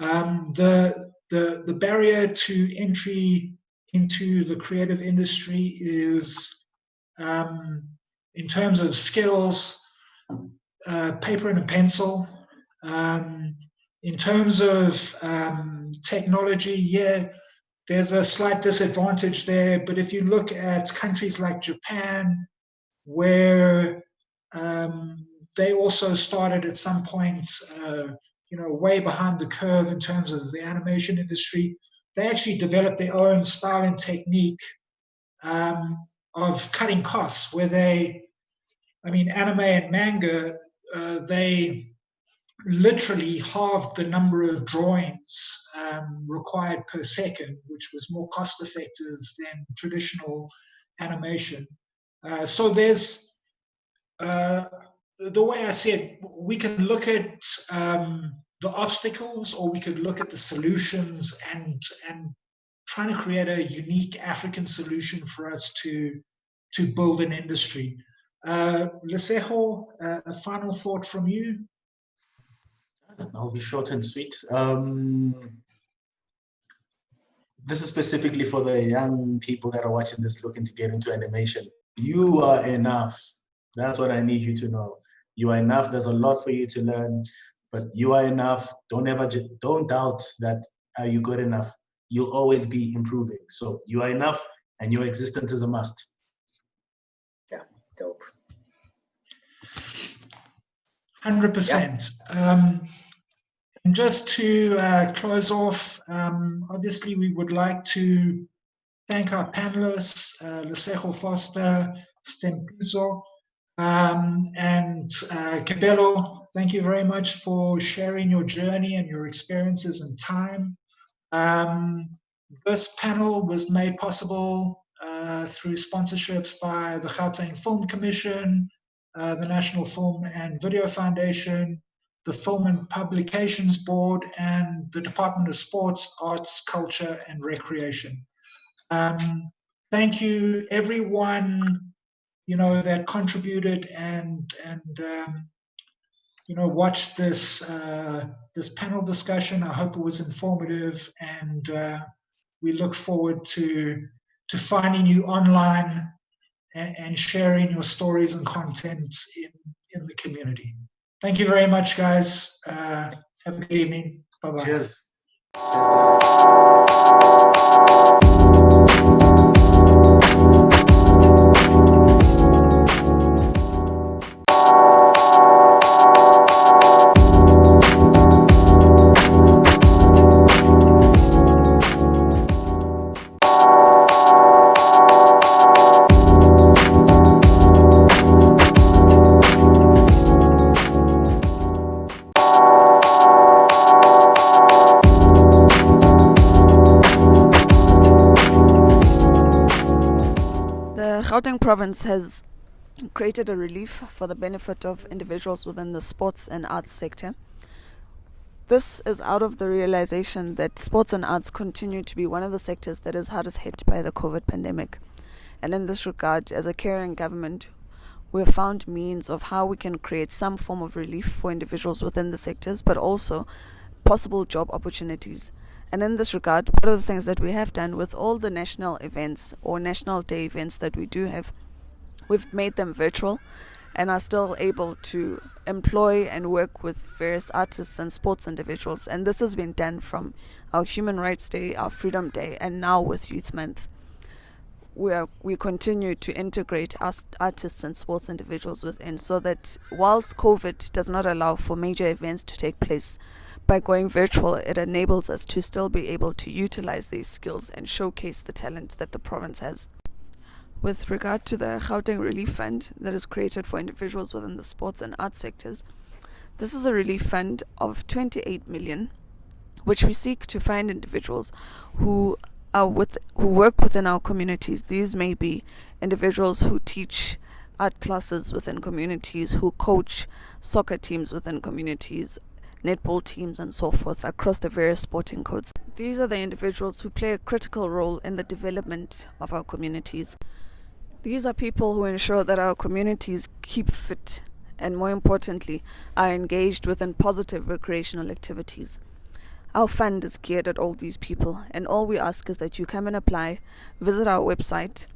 The barrier to entry into the creative industry is, in terms of skills, paper and a pencil. In terms of technology, yeah, there's a slight disadvantage there. But if you look at countries like Japan, where they also started at some point, way behind the curve in terms of the animation industry, they actually developed their own style and technique of cutting costs, where anime and manga, they literally halved the number of drawings required per second, which was more cost effective than traditional animation. So there's, the way I said, we can look at the obstacles, or we could look at the solutions and trying to create a unique African solution for us to build an industry. Lesego, a final thought from you? I'll be short and sweet. This is specifically for the young people that are watching this, looking to get into animation. You are enough. That's what I need you to know. You are enough. There's a lot for you to learn, but you are enough. Don't doubt that you're good enough. You'll always be improving. So you are enough, and your existence is a must. Yeah, dope. 100%. And just to close off, obviously we would like to thank our panelists, Lesego Foster, Stempiso, and Kabelo. Thank you very much for sharing your journey and your experiences and time. This panel was made possible through sponsorships by the Gauteng Film Commission, the National Film and Video Foundation, the Film and Publications Board, and the Department of Sports, Arts, Culture and Recreation. Thank you everyone, that contributed and watched this panel discussion. I hope it was informative, and we look forward to finding you online and sharing your stories and content in the community. Thank you very much, guys. Have a good evening. Bye-bye. Cheers. Gauteng province has created a relief for the benefit of individuals within the sports and arts sector. This is out of the realization that sports and arts continue to be one of the sectors that is hardest hit by the COVID pandemic. And in this regard, as a caring government, we have found means of how we can create some form of relief for individuals within the sectors, but also possible job opportunities. And in this regard, one of the things that we have done with all the national events or national day events that we do have, we've made them virtual and are still able to employ and work with various artists and sports individuals. And this has been done from our Human Rights Day, our Freedom Day, and now with Youth Month. We continue to integrate artists and sports individuals within, so that whilst COVID does not allow for major events to take place, by going virtual, it enables us to still be able to utilize these skills and showcase the talent that the province has. With regard to the Gauteng Relief Fund that is created for individuals within the sports and arts sectors, this is a relief fund of 28 million, which we seek to find individuals who work within our communities. These may be individuals who teach art classes within communities, who coach soccer teams within communities, netball teams and so forth across the various sporting codes. These are the individuals who play a critical role in the development of our communities. These are people who ensure that our communities keep fit and, more importantly, are engaged within positive recreational activities. Our fund is geared at all these people, and all we ask is that you come and apply, visit our website,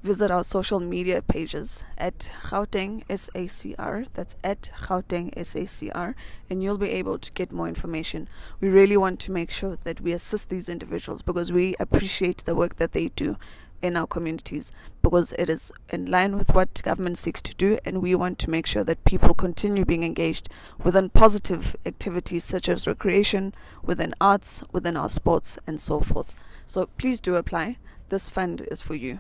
visit our social media pages at Gauteng SACR, that's at Gauteng SACR, and you'll be able to get more information. We really want to make sure that we assist these individuals because we appreciate the work that they do in our communities, because it is in line with what government seeks to do, and we want to make sure that people continue being engaged within positive activities such as recreation, within arts, within our sports, and so forth. So please do apply. This fund is for you.